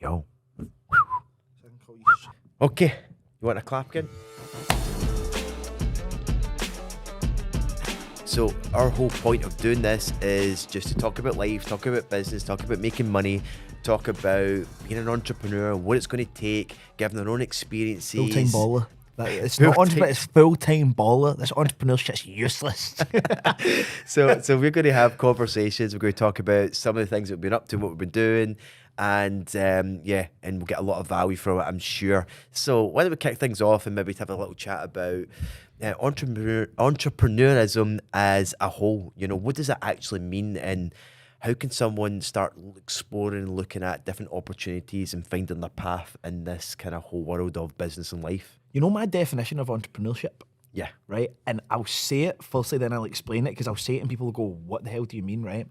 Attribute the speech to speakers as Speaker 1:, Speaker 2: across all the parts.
Speaker 1: Yo. Okay, you want a clap again? So our whole point of doing this is just to talk about life, talk about business, talk about making money, talk about being an entrepreneur, what it's going to take, giving our own experiences.
Speaker 2: Full-time baller. It's not entrepreneur, it's full-time baller. This entrepreneur shit's useless.
Speaker 1: So we're going to have conversations. We're going to talk about some of the things that we've been up to, what we've been doing, and and we'll get a lot of value from it, I'm sure. So why don't we kick things off and maybe have a little chat about entrepreneurism as a whole? You know, what does it actually mean, and how can someone start exploring and looking at different opportunities and finding their path in this kind of whole world of business and life?
Speaker 2: You know my definition of entrepreneurship?
Speaker 1: Yeah.
Speaker 2: Right? And I'll say it firstly, then I'll explain it, because I'll say it and people will go, what the hell do you mean, right?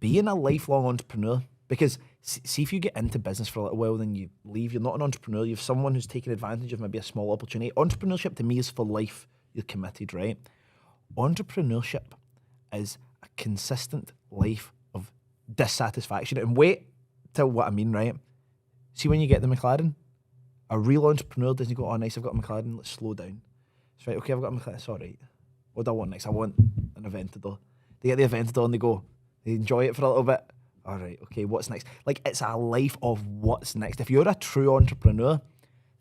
Speaker 2: Being a lifelong entrepreneur, because see if you get into business for a little while, then you leave, you're not an entrepreneur, you're someone who's taking advantage of maybe a small opportunity. Entrepreneurship to me is for life. You're committed, right? Entrepreneurship is a consistent life of dissatisfaction. And wait till what I mean, right? See, when you get the McFadden, a real entrepreneur doesn't go, oh nice, I've got a McFadden, let's slow down. It's right, okay, I've got a McFadden, it's all right. What do I want next? I want an Aventador. They get the Aventador and they enjoy it for a little bit. All right, okay, what's next? Like, it's a life of what's next. If you're a true entrepreneur,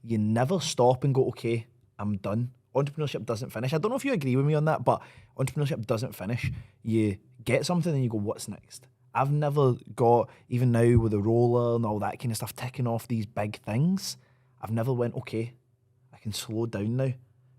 Speaker 2: you never stop and go, okay, I'm done. Entrepreneurship doesn't finish. I don't know if you agree with me on that, but entrepreneurship doesn't finish. You get something and you go, what's next? I've never got, even now with the roller and all that kind of stuff, ticking off these big things, I've never went, okay, I can slow down now,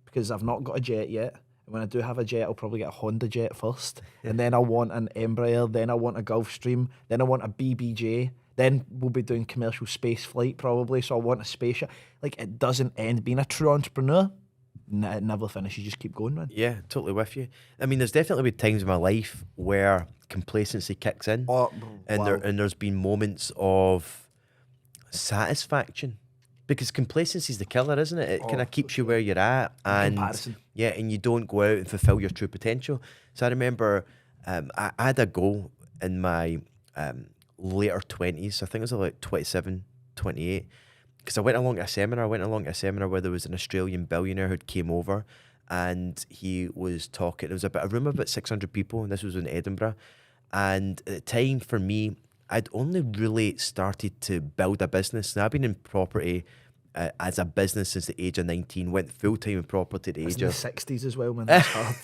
Speaker 2: because I've not got a jet yet. And when I do have a jet, I'll probably get a Honda jet first. And then I want an Embraer, then I want a Gulfstream, then I want a BBJ, then we'll be doing commercial space flight probably, so I want a spaceship. Like, it doesn't end. Being a true entrepreneur, it never finishes. You just keep going, man.
Speaker 1: Yeah, totally with you. I mean, there's definitely been times in my life where complacency kicks in, and there's been moments of satisfaction. Because complacency is the killer, isn't it? It kind of keeps you where you're at, and and you don't go out and fulfill your true potential. So I remember I had a goal in my later 20s. I think it was like 27, 28. Because I went along to a seminar. Where there was an Australian billionaire who came over, and he was talking. It was about a room of about 600 people, and this was in Edinburgh. And at the time, for me, I'd only really started to build a business. Now, I've been in property as a business since the age of 19, went full-time in property at the age of...
Speaker 2: in the 60s as well, man. That's hard.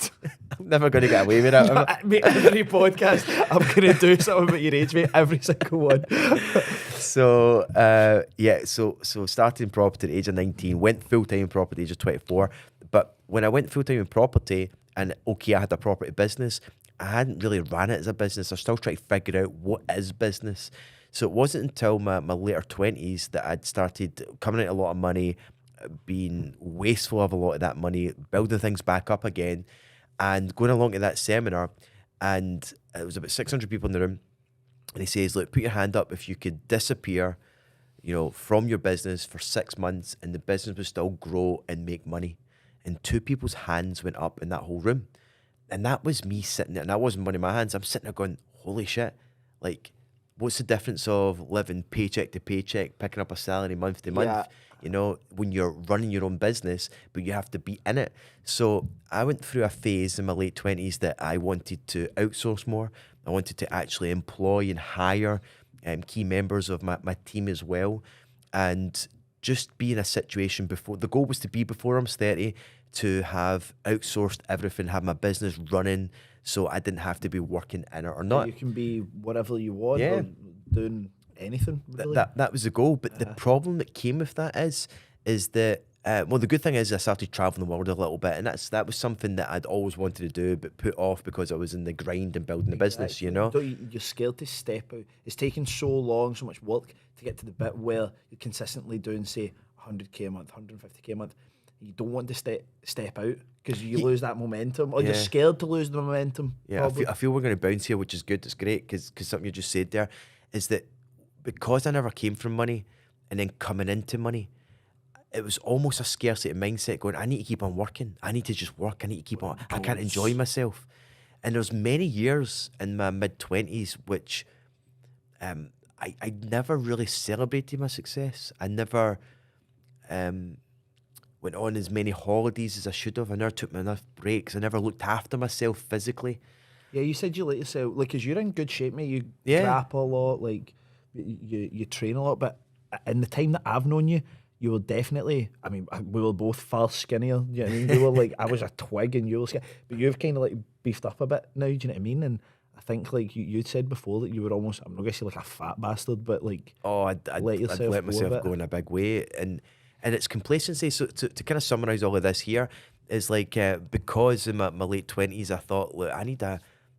Speaker 1: I'm never going to get away with that.
Speaker 2: Mate, every podcast, I'm going to do something about your age, mate. Every single one.
Speaker 1: So started in property at the age of 19, went full-time in property at the age of 24. But when I went full-time in property, and okay, I had a property business, I hadn't really ran it as a business. I was still trying to figure out what is business. So it wasn't until my later 20s that I'd started coming out a lot of money, being wasteful of a lot of that money, building things back up again, and going along to that seminar. And it was about 600 people in the room. And he says, look, put your hand up if you could disappear, from your business for 6 months and the business would still grow and make money. And 2 people's hands went up in that whole room. And that was me sitting there, and that wasn't money in my hands. I'm sitting there going, holy shit, like, what's the difference of living paycheck to paycheck, picking up a salary month to month, when you're running your own business, but you have to be in it. So I went through a phase in my late 20s that I wanted to outsource more. I wanted to actually employ and hire key members of my team as well. And just be in a situation before, the goal was to be before I'm 30, to have outsourced everything, have my business running, so I didn't have to be working in it or not.
Speaker 2: You can be whatever you want, or doing anything, really.
Speaker 1: That was the goal. But the problem that came with that is that, the good thing is I started traveling the world a little bit, and that was something that I'd always wanted to do, but put off because I was in the grind and building the business,
Speaker 2: You're scared to step out. It's taken so long, so much work to get to the bit where you're consistently doing, say, 100k a month, 150k a month. You don't want to step out because you lose that momentum, or you're scared to lose the momentum.
Speaker 1: Yeah, I feel we're going to bounce here, which is good. It's great because something you just said there is that because I never came from money and then coming into money, it was almost a scarcity mindset going, I need to keep on working. I need to just work. I need to keep on. I can't enjoy myself. And there's many years in my mid-20s which I I never really celebrated my success. I never went on as many holidays as I should have. I never took enough breaks. I never looked after myself physically.
Speaker 2: Yeah, you said you let yourself, like, because you're in good shape, mate. You
Speaker 1: Yeah.
Speaker 2: grapple a lot, like, you train a lot. But in the time that I've known you, you were definitely, I mean, we were both far skinnier. You know what I mean? You were like, I was a twig and you were skinny. But you've kind of like beefed up a bit now, do you know what I mean? And I think, like, you'd said before that you were almost, I'm not going to say like a fat bastard, but like,
Speaker 1: Oh,
Speaker 2: I'd
Speaker 1: I'd let myself go in a big way, and it's complacency. So to kind of summarize all of this here is like because in my late 20s, I thought, look,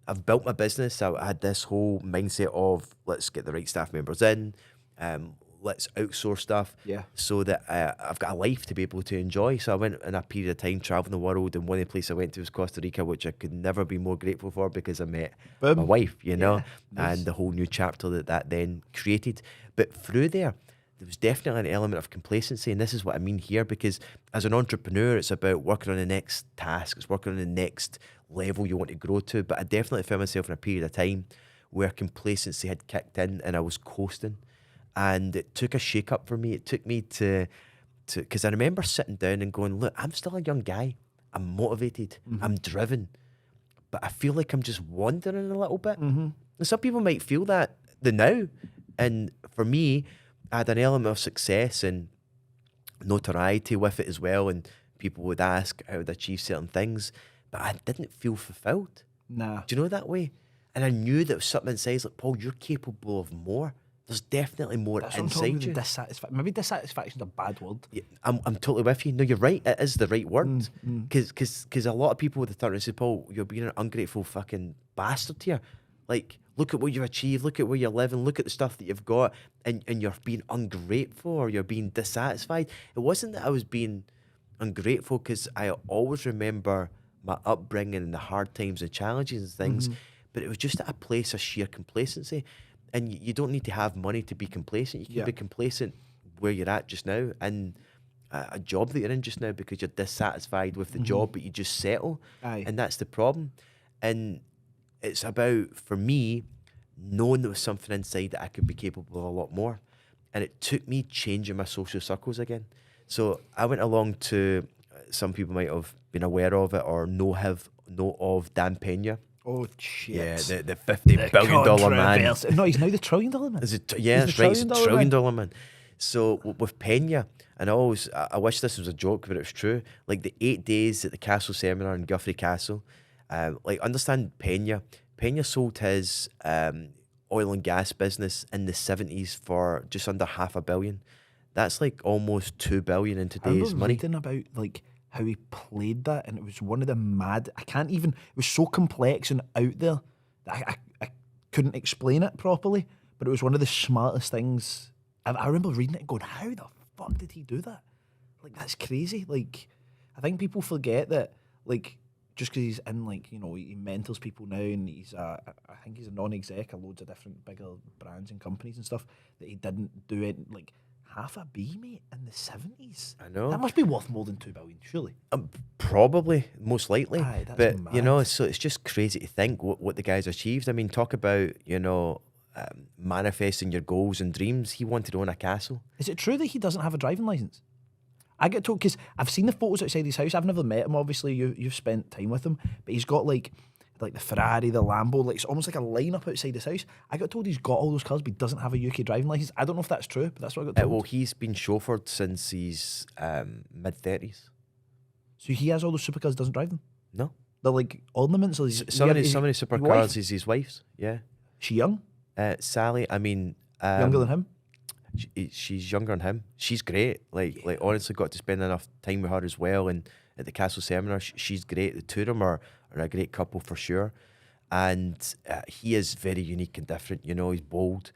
Speaker 1: I've built my business. I had this whole mindset of let's get the right staff members in, let's outsource stuff,
Speaker 2: Yeah.
Speaker 1: so that I've got a life to be able to enjoy. So I went in a period of time traveling the world, and one of the places I went to was Costa Rica, which I could never be more grateful for because I met my
Speaker 2: Boom.
Speaker 1: wife, you know,
Speaker 2: Yeah, nice.
Speaker 1: and the whole new chapter that then created. But through there was definitely an element of complacency, and this is what I mean here, because as an entrepreneur, it's about working on the next task, it's working on the next level you want to grow to. But I definitely found myself in a period of time where complacency had kicked in and I was coasting, and it took a shake up for me. It took me to because I remember sitting down and going, look, I'm still a young guy, I'm motivated, I'm driven, but I feel like I'm just wandering a little bit. And some people might feel that the now, and for me, I had an element of success and notoriety with it as well, and people would ask how I'd achieve certain things, but I didn't feel fulfilled.
Speaker 2: Nah.
Speaker 1: Do you know that way? And I knew that there was something inside, like, Paul, you're capable of more. There's definitely more
Speaker 2: That's what I'm talking
Speaker 1: inside
Speaker 2: about,
Speaker 1: you.
Speaker 2: the dissatisfaction. Maybe dissatisfaction's a bad word.
Speaker 1: Yeah, I'm totally with you. No, you're right. It is the right word. Because a lot of people would turn and say, Paul, you're being an ungrateful fucking bastard here. Like, look at what you've achieved. Look at where you're living. Look at the stuff that you've got. And you're being ungrateful, or you're being dissatisfied. It wasn't that I was being ungrateful, because I always remember my upbringing and the hard times and challenges and things. But it was just at a place of sheer complacency. And you don't need to have money to be complacent. You can
Speaker 2: Yeah.
Speaker 1: be complacent where you're at just now, and a job that you're in just now, because you're dissatisfied with the job, but you just settle.
Speaker 2: Aye.
Speaker 1: And that's the problem. And it's about, for me, knowing there was something inside that I could be capable of a lot more. And it took me changing my social circles again. So I went along to, some people might have been aware of it or know of Dan Pena.
Speaker 2: Oh, shit.
Speaker 1: Yeah, the $50 billion man.
Speaker 2: Controversy. No, he's now the $1 trillion man.
Speaker 1: Is it? Yeah,
Speaker 2: He's
Speaker 1: that's
Speaker 2: the
Speaker 1: right. It's a
Speaker 2: $1
Speaker 1: $1
Speaker 2: man.
Speaker 1: trillion man. So with Pena, and I wish this was a joke, but it was true. Like the 8 days at the Castle Seminar in Guthrie Castle, like understand Pena. Pena sold his oil and gas business in the 70s for just under $500 million. That's like almost $2 billion in
Speaker 2: I
Speaker 1: today's
Speaker 2: remember
Speaker 1: money.
Speaker 2: reading about like how he played that, and it was one of the mad. I can't even. It was so complex and out there that I couldn't explain it properly. But it was one of the smartest things. I remember reading it and going, "How the fuck did he do that? Like that's crazy." Like I think people forget that. Like just because he's in, like, you know, he mentors people now, and I think he's a non-exec of loads of different bigger brands and companies and stuff, that he didn't do it like. $500 million, mate, in the 70s.
Speaker 1: I know.
Speaker 2: That must be worth more than $2 billion, surely.
Speaker 1: Probably, most likely.
Speaker 2: Aye, that's
Speaker 1: but you know,
Speaker 2: mad.
Speaker 1: so it's just crazy to think what the guy's achieved. I mean, talk about, you know, manifesting your goals and dreams. He wanted to own a castle.
Speaker 2: Is it true that he doesn't have a driving licence? I get told, because I've seen the photos outside his house. I've never met him, obviously. You've spent time with him. But he's got like the Ferrari, the Lambo, like it's almost like a lineup outside his house. I got told he's got all those cars, but he doesn't have a UK driving licence. I don't know if that's true, but that's what I got told.
Speaker 1: Well, he's been chauffeured since he's mid-30s.
Speaker 2: So he has all those supercars, doesn't drive them?
Speaker 1: No.
Speaker 2: They're like ornaments? Or
Speaker 1: Some of the
Speaker 2: your
Speaker 1: supercars
Speaker 2: wife?
Speaker 1: is his wife's, yeah.
Speaker 2: She young?
Speaker 1: Sally, I mean...
Speaker 2: Younger than him?
Speaker 1: She's younger than him. She's great. Like honestly, got to spend enough time with her as well. And at the Castle Seminar, she's great. The two of them are a great couple for sure. And he is very unique and different. You know, he's bold.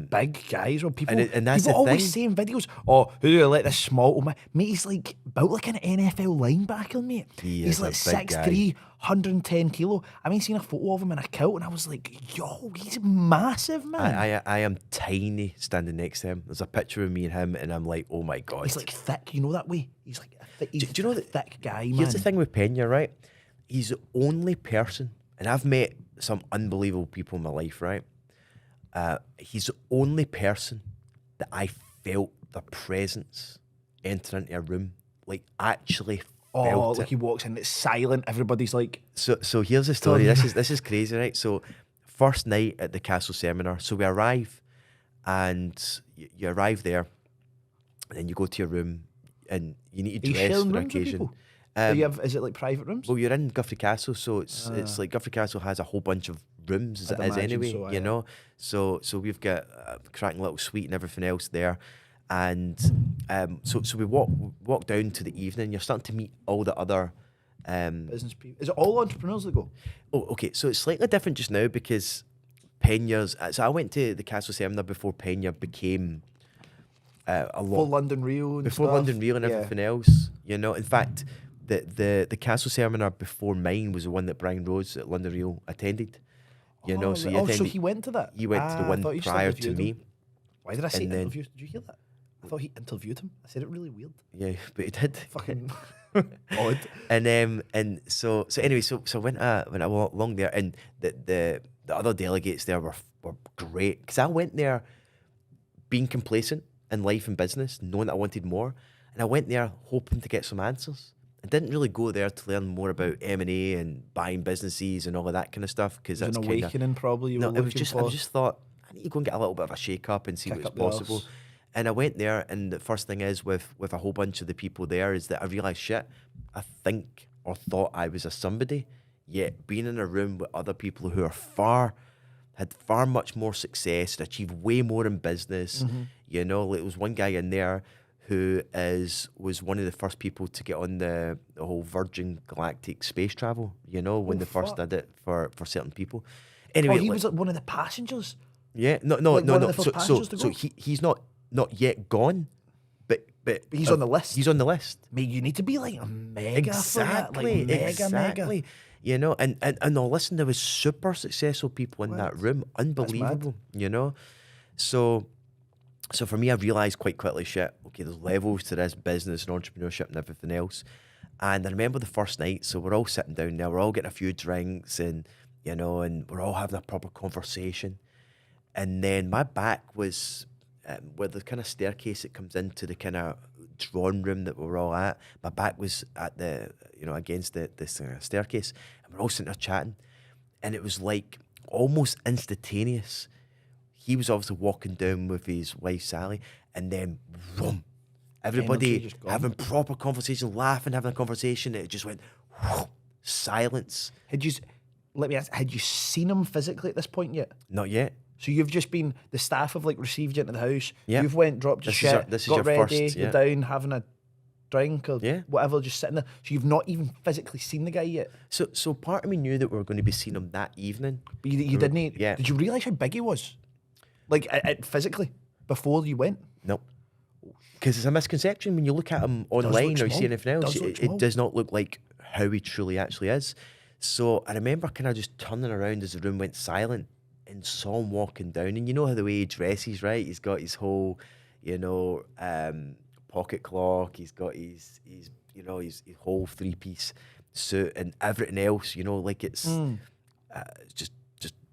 Speaker 2: Big guys, well, people,
Speaker 1: and that's
Speaker 2: people
Speaker 1: the
Speaker 2: always say in videos, "Oh, who do you let this small old man?" Mate, he's like built like an NFL linebacker, mate.
Speaker 1: He
Speaker 2: He's
Speaker 1: is
Speaker 2: like
Speaker 1: a big guy.
Speaker 2: 6'3", 110 kilo. I mean, seen a photo of him in a kilt, and I was like, "Yo, he's massive, man."
Speaker 1: I am tiny standing next to him. There's a picture of me and him, and I'm like, oh my God.
Speaker 2: He's like thick, you know that way. He's like he's
Speaker 1: do you know
Speaker 2: a thick guy, man.
Speaker 1: Here's the thing with Pena, right? He's the only person, and I've met some unbelievable people in my life, right? He's the only person that I felt their presence enter into a room, like actually
Speaker 2: Oh,
Speaker 1: felt
Speaker 2: like
Speaker 1: it.
Speaker 2: he walks in, it's silent. Everybody's like,
Speaker 1: So here's the story. This is crazy, right? So first night at the castle seminar. So we arrive, and you arrive there, and then you go to your room, and you need to
Speaker 2: are you
Speaker 1: dress
Speaker 2: sharing
Speaker 1: for the
Speaker 2: rooms with
Speaker 1: occasion.
Speaker 2: people? Are you have, is it like private rooms?
Speaker 1: Well, you're in Guthrie Castle, so it's like Guthrie Castle has a whole bunch of rooms as
Speaker 2: I'd
Speaker 1: it is
Speaker 2: imagine
Speaker 1: anyway,
Speaker 2: so,
Speaker 1: you
Speaker 2: aye.
Speaker 1: know. So we've got a cracking little suite and everything else there, and so we walk down to the evening. You're starting to meet all the other.
Speaker 2: Business people. Is it all entrepreneurs that go?
Speaker 1: Oh, okay. So it's slightly different just now because Peña's. So I went to the Castle Seminar before Peña became a lot
Speaker 2: Full London Rio and
Speaker 1: before
Speaker 2: stuff?
Speaker 1: London Real and
Speaker 2: Yeah.
Speaker 1: everything else. You know, in fact, the Castle Seminar before mine was the one that Brian Rose at London Real attended. You know, so
Speaker 2: right.
Speaker 1: he
Speaker 2: So
Speaker 1: attended.
Speaker 2: he went to that?
Speaker 1: He went to the
Speaker 2: I
Speaker 1: one
Speaker 2: thought you just
Speaker 1: prior to
Speaker 2: interviewed
Speaker 1: me.
Speaker 2: him. Why did I say
Speaker 1: and then-
Speaker 2: interview? Did you hear that? I thought he interviewed him. I said it really weird.
Speaker 1: Yeah, but he did.
Speaker 2: Fucking odd.
Speaker 1: And so anyway, so I went along there, and the other delegates there were great because I went there being complacent in life and business, knowing that I wanted more, and I went there hoping to get some answers. I didn't really go there to learn more about M&A and buying businesses and all of that kind of stuff because
Speaker 2: It was
Speaker 1: that's
Speaker 2: an
Speaker 1: kind of
Speaker 2: awakening, probably. You
Speaker 1: no.
Speaker 2: were
Speaker 1: It was
Speaker 2: looking
Speaker 1: just
Speaker 2: for.
Speaker 1: I just thought I need to go and get a little bit of a shake up and see
Speaker 2: Kick
Speaker 1: what's
Speaker 2: up the
Speaker 1: possible.
Speaker 2: arse.
Speaker 1: And I went there, and the first thing is with a whole bunch of the people there is that I realised shit. I think or thought I was a somebody, yet being in a room with other people who had far much more success, had achieved way more in business.
Speaker 2: Mm-hmm.
Speaker 1: You know, like, there was one guy in there who was one of the first people to get on the whole Virgin Galactic space travel. You know, when
Speaker 2: Oh,
Speaker 1: they first
Speaker 2: fuck.
Speaker 1: did it for certain people.
Speaker 2: Oh,
Speaker 1: Anyway,
Speaker 2: he
Speaker 1: like-
Speaker 2: was like one of the passengers.
Speaker 1: yeah, no,
Speaker 2: Like one of
Speaker 1: no.
Speaker 2: the first passengers to
Speaker 1: So
Speaker 2: go?
Speaker 1: he's not yet gone, but
Speaker 2: He's on the list.
Speaker 1: He's on the list.
Speaker 2: Mate, you need to be like a mega for that.
Speaker 1: Exactly,
Speaker 2: Like mega.
Speaker 1: exactly. You know, and no, listen, there was super successful people in that room, unbelievable. You know, so for me, I realised quite quickly, shit. Okay, there's levels to this business and entrepreneurship and everything else. And I remember the first night, so we're all sitting down there, we're all getting a few drinks, and you know, and we're all having a proper conversation. And then my back was where the kind of staircase that comes into the kind of drawing room that we were all at. My back was at the, you know, against this staircase, and we're all sitting there chatting. And it was like almost instantaneous. He was obviously walking down with his wife Sally, and then vroom, everybody
Speaker 2: just gone.
Speaker 1: having proper conversation, laughing, having a conversation. It just went whoosh, silence.
Speaker 2: Let me ask, had you seen him physically at this point yet?
Speaker 1: Not yet.
Speaker 2: So you've just been, the staff have like received you into the house.
Speaker 1: Yeah.
Speaker 2: You've went, dropped your
Speaker 1: This is
Speaker 2: shit,
Speaker 1: this is
Speaker 2: got
Speaker 1: your
Speaker 2: ready,
Speaker 1: first,
Speaker 2: you're
Speaker 1: yeah.
Speaker 2: down having a drink or
Speaker 1: Yeah.
Speaker 2: whatever, just sitting there. So you've not even physically seen the guy yet.
Speaker 1: So part of me knew that we were going to be seeing him that evening.
Speaker 2: But you didn't.
Speaker 1: Yeah.
Speaker 2: Did you realise how big he was? Like physically before you went.
Speaker 1: Nope. Because it's a misconception when you look at him
Speaker 2: look
Speaker 1: online or you
Speaker 2: small.
Speaker 1: see anything else.
Speaker 2: Does look
Speaker 1: It
Speaker 2: small.
Speaker 1: does not look like how he truly actually is. So I remember kind of just turning around as the room went silent and saw him walking down. And you know how the way he dresses, right? He's got his whole, you know, pocket clock. He's got his you know, his whole three-piece suit and everything else. You know, like it's just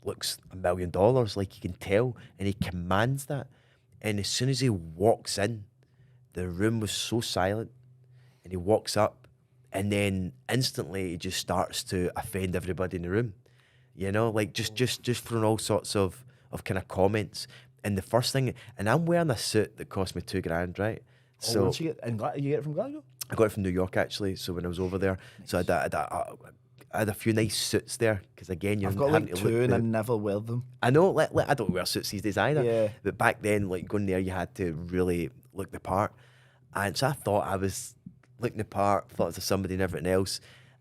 Speaker 1: looks $1 million. Like you can tell, and he commands that. And as soon as he walks in, the room was so silent, and he walks up, and then instantly he just starts to offend everybody in the room. You know, like just throwing all sorts of kind of comments. And the first thing, and I'm wearing a suit that cost me $2,000, right? So
Speaker 2: Once you get it from Glasgow?
Speaker 1: I got it from New York actually. So when I was over there, so I had a few nice suits there because again, you're
Speaker 2: I've got
Speaker 1: having
Speaker 2: like
Speaker 1: to look
Speaker 2: two and I
Speaker 1: the-
Speaker 2: never wear them.
Speaker 1: I know, like, I don't wear suits these days either.
Speaker 2: Yeah.
Speaker 1: But back then, like going there, you had to really look the part. And so I thought I was looking the part, thought it was somebody and everything else.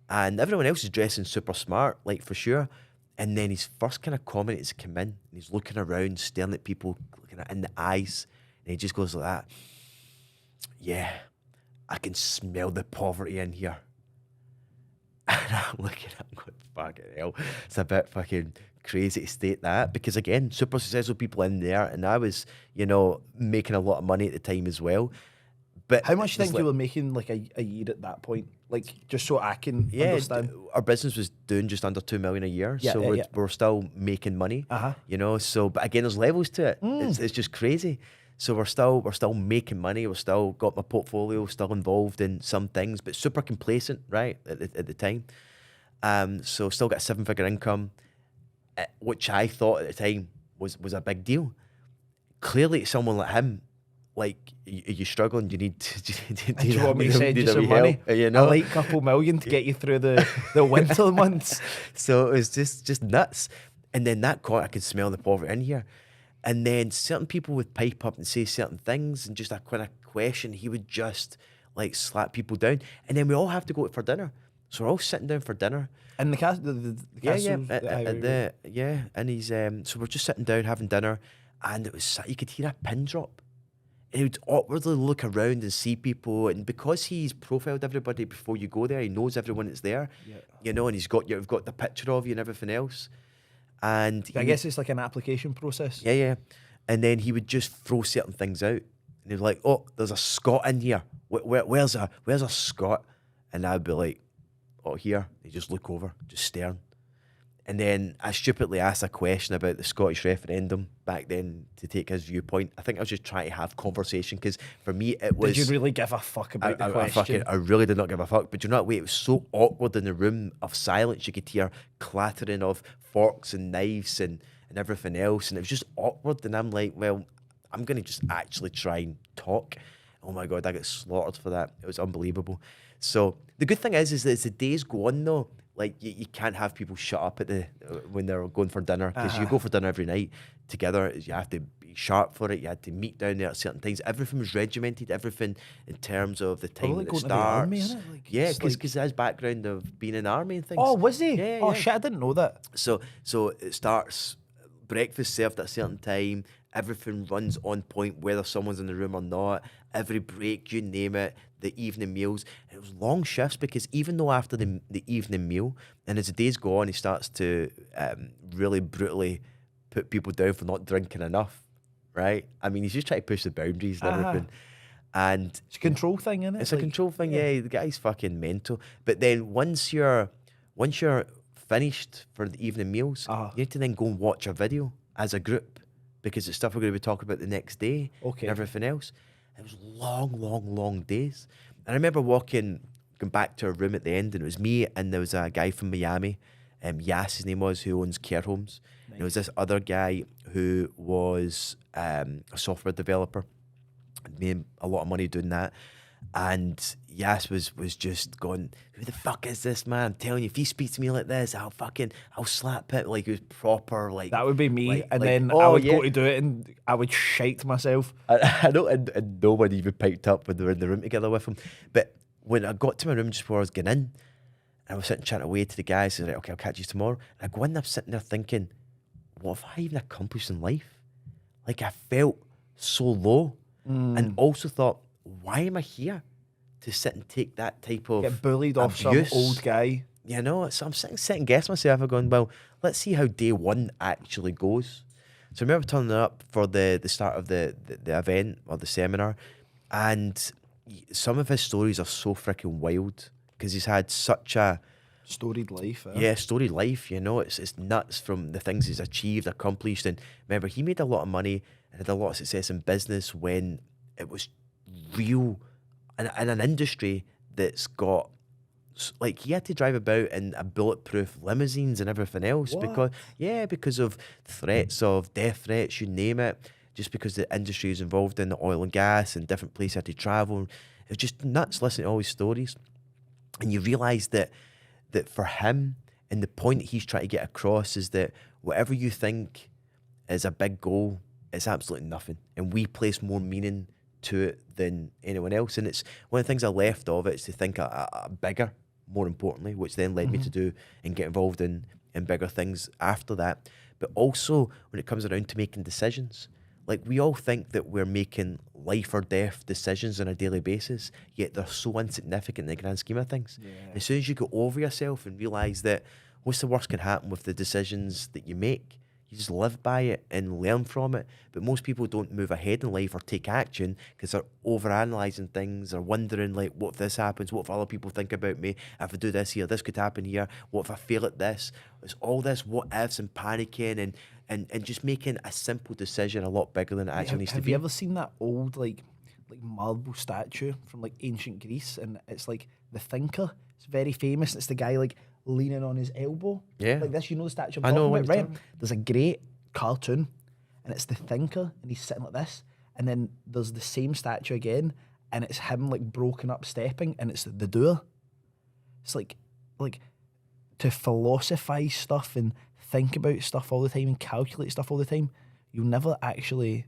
Speaker 1: And everyone else is dressing super smart, like for sure. And then his first kind of comment is come in and he's looking around, staring at people, looking at in the eyes. And he just goes like that. Yeah, I can smell the poverty in here. And I'm looking at him going, fucking hell. It's a bit fucking crazy to state that because, again, super successful people in there. And I was, you know, making a lot of money at the time as well. But
Speaker 2: How much do you
Speaker 1: there's
Speaker 2: think you were making like a year at that point? Like just so I can understand.
Speaker 1: our business was doing just under 2 million a year,
Speaker 2: Yeah,
Speaker 1: so
Speaker 2: yeah, yeah.
Speaker 1: we're still making money.
Speaker 2: Uh-huh.
Speaker 1: You know, so but again, there's levels to it. It's just crazy. So we're still making money. We're still got my portfolio, still involved in some things, but super complacent, right? At the time, so still got a 7-figure income, which I thought at the time was a big deal. Clearly, someone like him, like, are you struggling? Do you need
Speaker 2: Do you want me to send you some money?
Speaker 1: You
Speaker 2: A
Speaker 1: know,
Speaker 2: light couple million to get you through the winter months.
Speaker 1: so it was just nuts. And then that caught, I could smell the poverty in here. And then certain people would pipe up and say certain things, and just a kind of question, he would just like slap people down. And then we all have to go out for dinner. So we're all sitting down for dinner.
Speaker 2: And the castle,
Speaker 1: And he's so we're just sitting down having dinner, and it was, you could hear a pin drop. And he would awkwardly look around and see people, and because he's profiled everybody before you go there, he knows everyone that's there.
Speaker 2: Yeah.
Speaker 1: You know, and you've got the picture of you and everything else. And
Speaker 2: I guess it's like an application process.
Speaker 1: yeah. And then he would just throw certain things out, and he'd be like, "Oh, there's a Scot in here. Where's a Scot?" And I'd be like, "Oh, here." They just look over, just staring. And then I stupidly asked a question about the Scottish referendum back then to take his viewpoint. I think I was just trying to have conversation, because for me it was.
Speaker 2: Did you really give a fuck about the question?
Speaker 1: I really did not give a fuck. But you know what? Wait, it was so awkward in the room of silence. You could hear clattering of forks and knives and everything else, and it was just awkward. And I'm like, well, I'm gonna just actually try and talk. Oh my god, I got slaughtered for that. It was unbelievable. So the good thing is that as the days go on, though, like you can't have people shut up at when they're going for dinner, because you go for dinner every night together. You have to be sharp for it. You had to meet down there at certain times. Everything was regimented. Everything in terms of the time
Speaker 2: Like
Speaker 1: that it
Speaker 2: going to the army,
Speaker 1: starts.
Speaker 2: innit? Like,
Speaker 1: Yeah,
Speaker 2: it's like-
Speaker 1: because his background of being in the army and things.
Speaker 2: Oh, was he?
Speaker 1: Yeah,
Speaker 2: Oh
Speaker 1: yeah.
Speaker 2: shit, I didn't know that.
Speaker 1: So it starts, breakfast served at a certain time. Everything runs on point, whether someone's in the room or not. Every break, you name it, the evening meals. And it was long shifts, because even though after the evening meal, and as the days go on, he starts to really brutally put people down for not drinking enough, right? I mean, he's just trying to push the boundaries and everything. And
Speaker 2: It's a control thing, isn't it?
Speaker 1: it's a control thing, yeah. The guy's fucking mental. But then once you're finished for the evening meals, you need to then go and watch a video as a group, because it's stuff we're going to be talking about the next day
Speaker 2: Okay.
Speaker 1: and everything else. It was long days. And I remember going back to a room at the end, and it was me, and there was a guy from Miami, Yas, his name was, who owns care homes. Nice. There was this other guy who was a software developer, made a lot of money doing that. And Yas was just going, "Who the fuck is this man? I'm telling you, if he speaks to me like this, I'll slap it." Like, it was proper, like
Speaker 2: That would be me, and
Speaker 1: like,
Speaker 2: then
Speaker 1: oh,
Speaker 2: I would
Speaker 1: yeah.
Speaker 2: go to do it, and I would shite myself.
Speaker 1: I know, and nobody even piped up when they were in the room together with him. But when I got to my room just before I was getting in, I was sitting chatting away to the guys, and like, "Okay, I'll catch you tomorrow." And I go in there, sitting there thinking, what have I even accomplished in life? Like, I felt so low, and also thought, why am I here to sit and take that type of
Speaker 2: Get bullied off some
Speaker 1: abuse?
Speaker 2: old guy.
Speaker 1: You know, so I'm second guess myself. I'm going, well, let's see how day one actually goes. So I remember turning up for the start of the event or the seminar, and some of his stories are so freaking wild, because he's had such a
Speaker 2: Storied life.
Speaker 1: storied life. You know, it's nuts from the things he's achieved, accomplished. And remember, he made a lot of money and had a lot of success in business when it was real, in an industry that's got, like, he had to drive about in a bulletproof limousines and everything else.
Speaker 2: What?
Speaker 1: because of threats, of death threats, you name it. Just because the industry is involved in the oil and gas and different places had to travel. It was just nuts listening to all his stories. And you realise that for him, and the point that he's trying to get across, is that whatever you think is a big goal, it's absolutely nothing. And we place more meaning to it than anyone else. And it's one of the things I left of it is to think a bigger, more importantly, which then led me to do and get involved in bigger things after that. But also when it comes around to making decisions, like, we all think that we're making life or death decisions on a daily basis, yet they're so insignificant in the grand scheme of things.
Speaker 2: Yeah.
Speaker 1: As soon as you get over yourself and realise that what's the worst can happen with the decisions that you make, You just live by it and learn from it. But most people don't move ahead in life or take action because they're overanalyzing things or wondering, like, what if this happens? What if other people think about me? If I do this here, this could happen here. What if I fail at this? It's all this what ifs and panicking and just making a simple decision a lot bigger than it actually needs to
Speaker 2: Have
Speaker 1: be.
Speaker 2: you ever seen that old like marble statue from like ancient Greece, and it's like the thinker? It's very famous. It's the guy like leaning on his elbow,
Speaker 1: Yeah.
Speaker 2: like this. You know the statue I'm
Speaker 1: I know
Speaker 2: talking
Speaker 1: what
Speaker 2: about,
Speaker 1: you're
Speaker 2: right?
Speaker 1: talking
Speaker 2: There's a great cartoon, and it's the thinker, and he's sitting like this, and then there's the same statue again, and it's him like broken up stepping, and it's the doer. It's like to philosophize stuff and think about stuff all the time and calculate stuff all the time. You'll never actually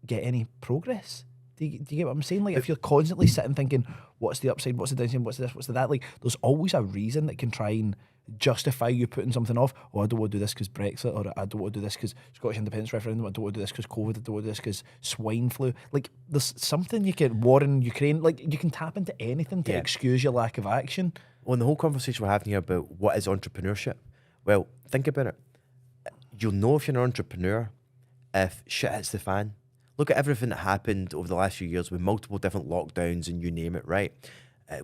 Speaker 2: get any progress. Do you get what I'm saying? Like, if you're constantly sitting thinking, what's the upside, what's the downside, what's this, what's the that, like, there's always a reason that can try and justify you putting something off. Oh, I don't want to do this because Brexit, or I don't want to do this because Scottish independence referendum, I don't want to do this because COVID, I don't want to do this because swine flu. Like, there's something you can, war in Ukraine, like, you can tap into anything to
Speaker 1: Yeah.
Speaker 2: excuse your lack of action.
Speaker 1: Well, in the whole conversation we're having here about what is entrepreneurship, well, think about it. You'll know if you're an entrepreneur if shit hits the fan. Look at everything that happened over the last few years with multiple different lockdowns and you name it, right?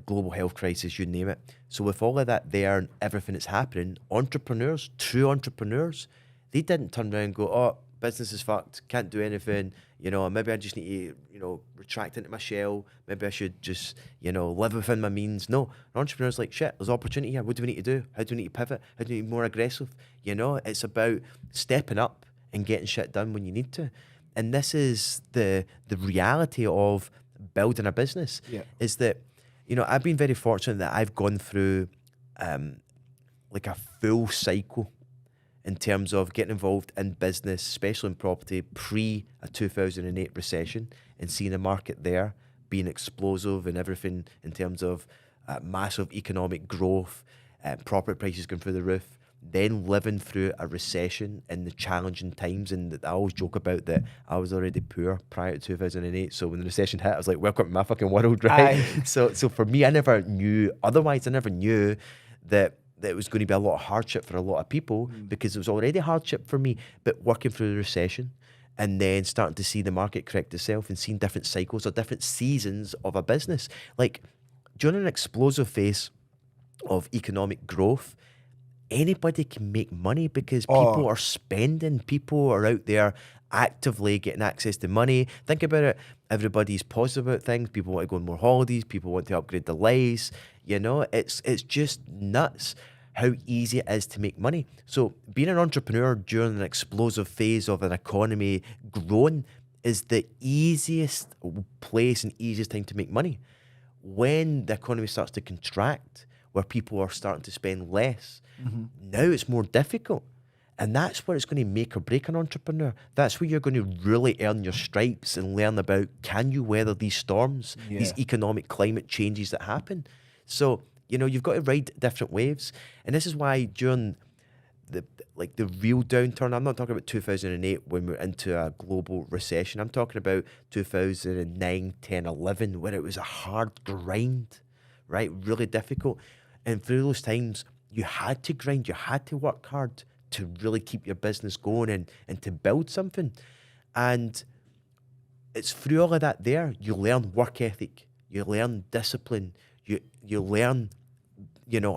Speaker 1: Global health crisis, you name it. So with all of that there and everything that's happening, entrepreneurs, true entrepreneurs, they didn't turn around and go, oh, business is fucked, can't do anything, maybe I just need to, retract into my shell, maybe I should just, live within my means. No, an entrepreneur's like, shit, there's opportunity here, what do we need to do? How do we need to pivot? How do we need to be more aggressive? It's about stepping up and getting shit done when you need to. And this is the reality of building a business.
Speaker 2: Yeah.
Speaker 1: Is that, I've been very fortunate that I've gone through like a full cycle in terms of getting involved in business, especially in property, pre a 2008 recession, and seeing the market there being explosive and everything in terms of massive economic growth, property prices going through the roof, then living through a recession in the challenging times. And I always joke about that I was already poor prior to 2008. So when the recession hit, I was like, welcome to my fucking world, right?
Speaker 2: Aye.
Speaker 1: So for me, I never knew that it was going to be a lot of hardship for a lot of people because it was already hardship for me. But working through the recession and then starting to see the market correct itself and seeing different cycles or different seasons of a business. Like during an explosive phase of economic growth, anybody can make money because people are spending. People are out there actively getting access to money. Think about it. Everybody's positive about things. People want to go on more holidays. People want to upgrade their lives. It's just nuts how easy it is to make money. So being an entrepreneur during an explosive phase of an economy growing is the easiest place and easiest time to make money. When the economy starts to contract, where people are starting to spend less, now it's more difficult. And that's where it's going to make or break an entrepreneur. That's where you're going to really earn your stripes and learn about, can you weather these storms, these economic climate changes that happen? So, you've got to ride different waves. And this is why during the real downturn, I'm not talking about 2008 when we're into a global recession. I'm talking about 2009, 10, 11, where it was a hard grind, right? Really difficult. And through those times, you had to grind, you had to work hard to really keep your business going and to build something. And it's through all of that there, you learn work ethic, you learn discipline, you learn,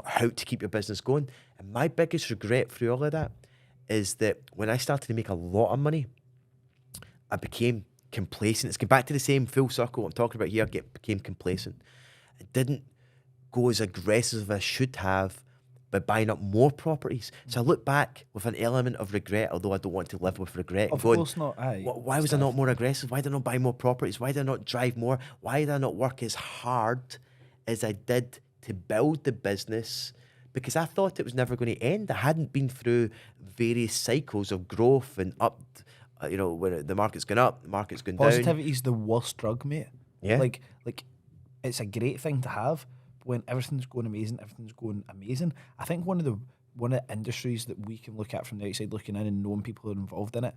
Speaker 1: how to keep your business going. And my biggest regret through all of that is that when I started to make a lot of money, I became complacent. It's come back to the same full circle I'm talking about here, became complacent. I didn't go as aggressive as I should have by buying up more properties. So I look back with an element of regret, although I don't want to live with regret.
Speaker 2: Of course not. Aye.
Speaker 1: Why was I not more aggressive? Why did I not buy more properties? Why did I not drive more? Why did I not work as hard as I did to build the business? Because I thought it was never going to end. I hadn't been through various cycles of growth and up, when the market's gone up, the market's gone down.
Speaker 2: Positivity's the worst drug, mate.
Speaker 1: Yeah.
Speaker 2: Like it's a great thing to have when everything's going amazing. I think one of the industries that we can look at from the outside looking in and knowing people who are involved in it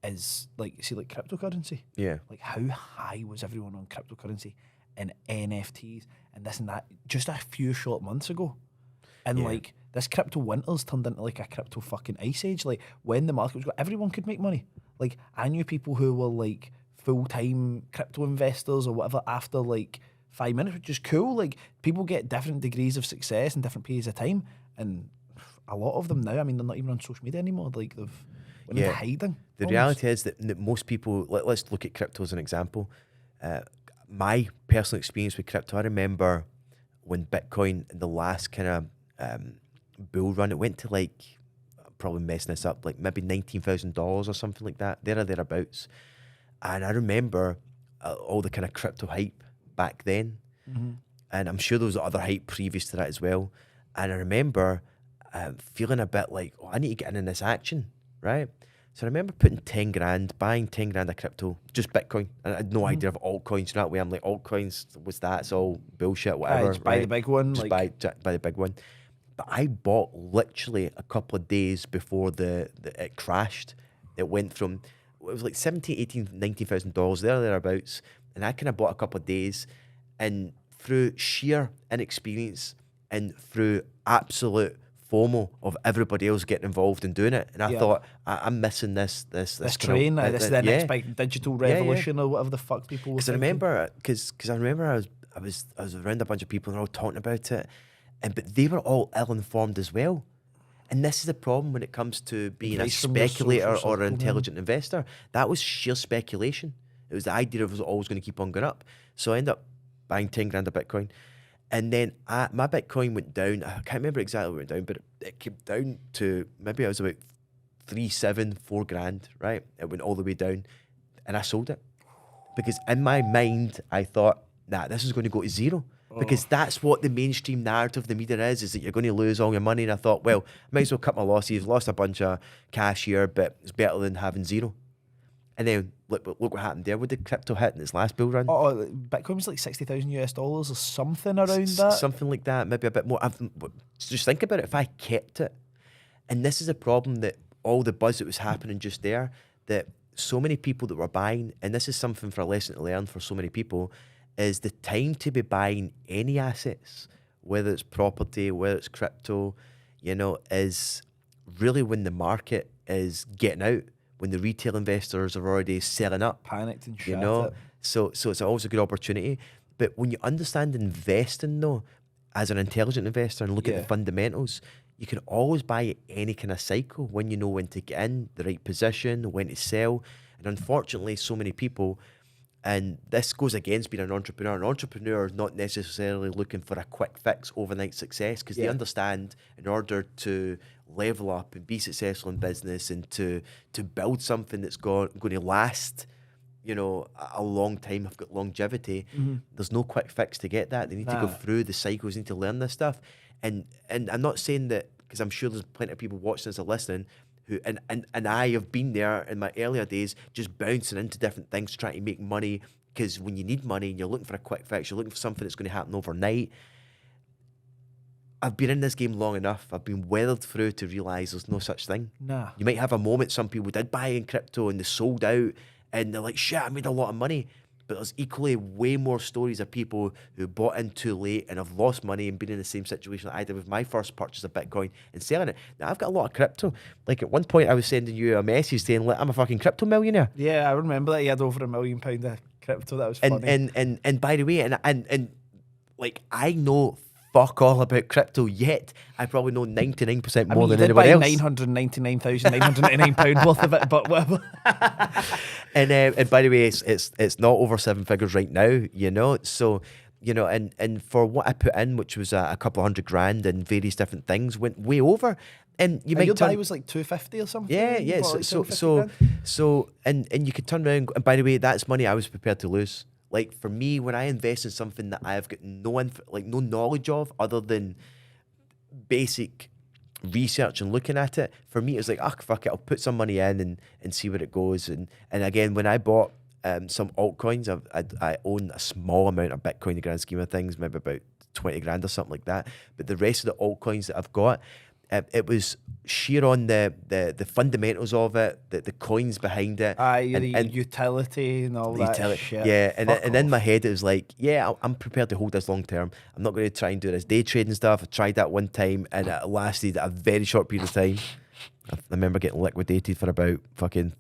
Speaker 2: is like cryptocurrency.
Speaker 1: Yeah.
Speaker 2: Like how high was everyone on cryptocurrency and NFTs and this and that just a few short months ago? And like this crypto winter's turned into like a crypto fucking ice age. Like when the market was going, everyone could make money. Like I knew people who were like full-time crypto investors or whatever after like 5 minutes, which is cool. Like people get different degrees of success in different periods of time, and a lot of them now, I mean, they're not even on social media anymore. Like they've went into hiding.
Speaker 1: The reality is that most people, let's look at crypto as an example. My personal experience with crypto, I remember when Bitcoin, in the last kind of bull run, it went to like, probably messing this up, like maybe $19,000 or something like that, there or thereabouts. And I remember all the kind of crypto hype back then. And I'm sure there was other hype previous to that as well. And I remember feeling a bit like, oh, I need to get in this action, right? So I remember putting 10 grand, buying 10 grand of crypto, just Bitcoin. And I had no idea of altcoins. You know that way, I'm like, altcoins, what's that? It's all bullshit, whatever.
Speaker 2: Just buy the big one.
Speaker 1: Just
Speaker 2: like,
Speaker 1: buy the big one. But I bought literally a couple of days before it crashed. It went from, it was like $17,000, $18,000, $19,000 thereabouts. And I kind of bought a couple of days. And through sheer inexperience and through absolute FOMO of everybody else getting involved in doing it, and I thought I'm missing this
Speaker 2: train, this is the next big digital revolution or whatever the fuck people.
Speaker 1: Because I remember, I was around a bunch of people and they're all talking about it, but they were all ill informed as well. And this is the problem when it comes to being a speculator or an intelligent investor. That was sheer speculation. It was the idea of it was always going to keep on going up. So I ended up buying 10 grand of Bitcoin. And then my Bitcoin went down. I can't remember exactly what it went down, but it came down to maybe I was about 3.7, 4 grand, right? It went all the way down. And I sold it. Because in my mind, I thought, nah, this is going to go to zero. Because that's what the mainstream narrative of the media is that you're going to lose all your money. And I thought, well, I might as well cut my losses. Lost a bunch of cash here, but it's better than having zero. And then look what happened there. What did crypto hit in its last bull run?
Speaker 2: Bitcoin was like $60,000 or something around that.
Speaker 1: Something like that, maybe a bit more. Just think about it. If I kept it, and this is a problem that all the buzz that was happening just there, that so many people that were buying, and this is something for a lesson to learn for so many people, is the time to be buying any assets, whether it's property, whether it's crypto, is really when the market is getting out. When the retail investors are already selling up,
Speaker 2: panicked and shit.
Speaker 1: So it's always a good opportunity. But when you understand investing though, as an intelligent investor and look at the fundamentals, you can always buy any kind of cycle when you know when to get in, the right position, when to sell. And unfortunately, so many people, and this goes against being an entrepreneur. An entrepreneur is not necessarily looking for a quick fix, overnight success, because they understand in order to level up and be successful in business and to build something that's going to last, a long time, have got longevity. There's no quick fix to get that. They need to go through the cycles, need to learn this stuff. And I'm not saying that, because I'm sure there's plenty of people watching this or listening who, and I have been there in my earlier days, just bouncing into different things, trying to make money, because when you need money and you're looking for a quick fix, you're looking for something that's going to happen overnight. I've been in this game long enough. I've been weathered through to realise there's no such thing.
Speaker 2: Nah.
Speaker 1: You might have a moment, some people did buy in crypto and they sold out and they're like, shit, I made a lot of money. But there's equally way more stories of people who bought in too late and have lost money and been in the same situation that I did with my first purchase of Bitcoin and selling it. Now, I've got a lot of crypto. Like at one point, I was sending you a message saying, like, I'm a fucking crypto millionaire.
Speaker 2: Yeah, I remember that. You had over £1 million of crypto. That was funny.
Speaker 1: And by the way, and like, I know fuck all about crypto, yet I probably know 99% more than anybody else.
Speaker 2: £999,999 worth of it, but whatever.
Speaker 1: And by the way, it's not over 7 figures right now, So, and for what I put in, which was a couple of $100,000 and various different things, went way over. And you might
Speaker 2: your buy was like 250 or something.
Speaker 1: Yeah. So you could turn around. And by the way, that's money I was prepared to lose. Like for me, when I invest in something that I've got no knowledge of other than basic research and looking at it, for me it was like, fuck it, I'll put some money in and see where it goes. And again, when I bought some altcoins, I own a small amount of Bitcoin in the grand scheme of things, maybe about 20 grand or something like that. But the rest of the altcoins that I've got, It was sheer on the fundamentals of it, the coins behind it,
Speaker 2: The utility and all that shit.
Speaker 1: yeah. And
Speaker 2: Fuck
Speaker 1: in my
Speaker 2: off.
Speaker 1: head, it was like, yeah, I'm prepared to hold this long term. I'm not going to try and do this day trading stuff. I tried that one time, and it lasted a very short period of time. I remember getting liquidated for about fucking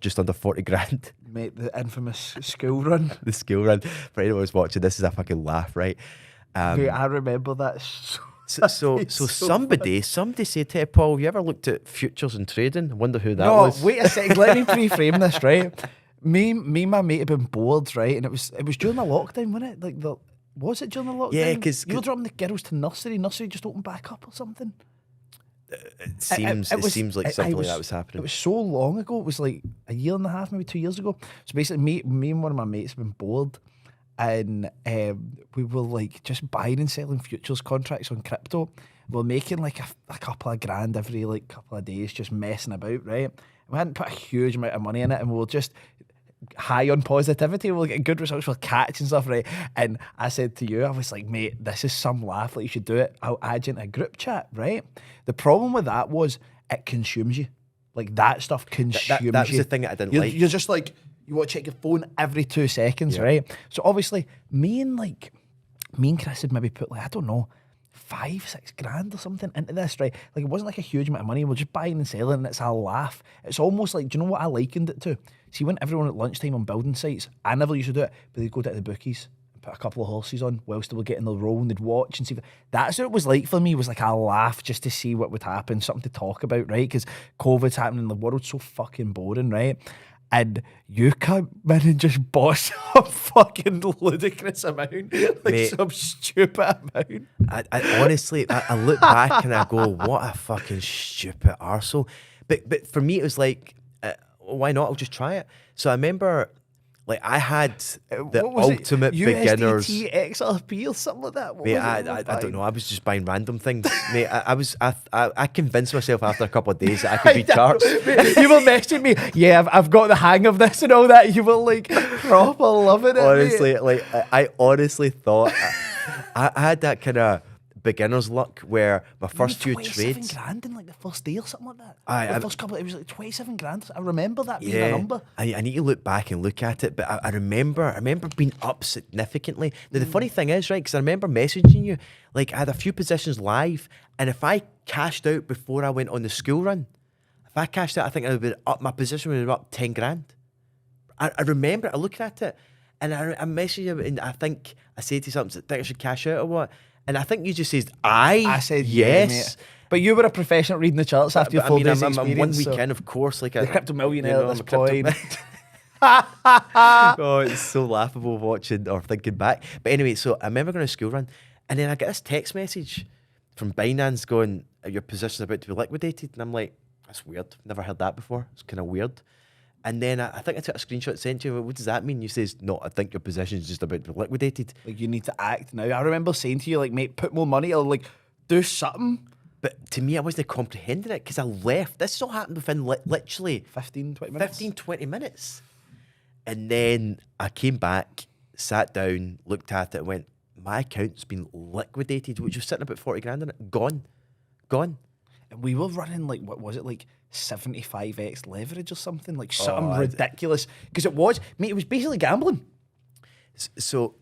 Speaker 1: just under 40 grand.
Speaker 2: Mate, the infamous school run.
Speaker 1: The school run. For anyone who's watching, this is a fucking laugh, right?
Speaker 2: Mate, I remember that.
Speaker 1: So somebody said to Paul, have you ever looked at futures and trading? I wonder who that
Speaker 2: No,
Speaker 1: was.
Speaker 2: wait a second. Let me pre-frame this, right? Me and my mate had been bored, right? And it was during the lockdown, wasn't it? Like was it during the lockdown?
Speaker 1: Yeah, because
Speaker 2: you were dropping the girls to nursery. Nursery just opened back up or something.
Speaker 1: it seems like something like that was happening.
Speaker 2: It was so long ago. It was like a year and a half, maybe 2 years ago. So basically, me and one of my mates have been bored, and we were like just buying and selling futures contracts on crypto. We're making like a couple of grand every like couple of days, just messing about, right? We hadn't put a huge amount of money in it, and we were just high on positivity. We'll get good results for catching stuff, right? And I said to you, I was like, mate, this is some laugh. Like, you should do it. I'll add you in a group chat, right? The problem with that was it consumes you. Like, that stuff consumes you.
Speaker 1: That was the thing that I didn't like.
Speaker 2: You're just like, you want to check your phone every 2 seconds, right? So obviously, me and Chris had maybe put like, I don't know, 5-6 grand or something into this, right? Like, it wasn't like a huge amount of money. We're just buying and selling, and it's a laugh. It's almost like, do you know what I likened it to? See, when everyone at lunchtime on building sites, I never used to do it, but they'd go to the bookies and put a couple of horses on whilst they were getting the roll, and they'd watch and see. That's what it was like for me. It was like a laugh just to see what would happen, something to talk about, right? Because COVID's happening, the world's so fucking boring, right? And you come in and just bought some fucking ludicrous amount, like
Speaker 1: Mate,
Speaker 2: some stupid amount.
Speaker 1: I honestly, I look back and I go, what a fucking stupid arsehole. But for me, it was like, why not? I'll just try it. So I remember, like, I had the ultimate beginners.
Speaker 2: USDT XRP or something like that. What
Speaker 1: Mate,
Speaker 2: was it
Speaker 1: I don't know. I was just buying random things. Mate, I convinced myself after a couple of days that I could read charts.
Speaker 2: Mate, you were messaging me. Yeah, I've got the hang of this and all that. You were like proper loving it.
Speaker 1: Honestly,
Speaker 2: mate.
Speaker 1: like I honestly thought I had that kind of beginner's luck where my first few
Speaker 2: 27
Speaker 1: trades.
Speaker 2: grand in like the first day or something like that.
Speaker 1: Aye,
Speaker 2: the first couple, it was like 27 grand. I remember that being a
Speaker 1: Yeah,
Speaker 2: number.
Speaker 1: I need to look back and look at it, but I remember being up significantly. Now the funny thing is, right, because I remember messaging you, like I had a few positions live, and if I cashed out before I went on the school run, if I cashed out, I think I would have been up. My position would have been up 10 grand. I remember I looking at it, and I messaged you, and I think I said to you something, think I should cash out or what, and I think you just said
Speaker 2: I said
Speaker 1: yes.
Speaker 2: yeah, mate. But you were a professional reading the charts after your
Speaker 1: But
Speaker 2: 4
Speaker 1: I mean,
Speaker 2: days
Speaker 1: I'm 1
Speaker 2: experience.
Speaker 1: week
Speaker 2: so
Speaker 1: in, of course, like
Speaker 2: the crypto millionaire
Speaker 1: you know,
Speaker 2: at this
Speaker 1: I'm a crypto
Speaker 2: point.
Speaker 1: Oh, it's so laughable watching or thinking back. But anyway, so I remember going to school run, and then I get this text message from Binance going, your position's about to be liquidated. And I'm like, that's weird. Never heard that before. It's kind of weird. And then I think I took a screenshot, sent to you. What does that mean? You says, no, I think your position's just about to be liquidated.
Speaker 2: Like, you need to act now. I remember saying to you, like, mate, put more money or like do something.
Speaker 1: But to me, I wasn't comprehending it because I left. This all happened within literally
Speaker 2: 15, 20 minutes.
Speaker 1: 15, 20 minutes. And then I came back, sat down, looked at it, and went, my account's been liquidated, which was sitting about 40 grand in it. Gone.
Speaker 2: And we were running like, what was it, like 75x leverage or something? Like something ridiculous. Because it was, mate, it was basically gambling.
Speaker 1: So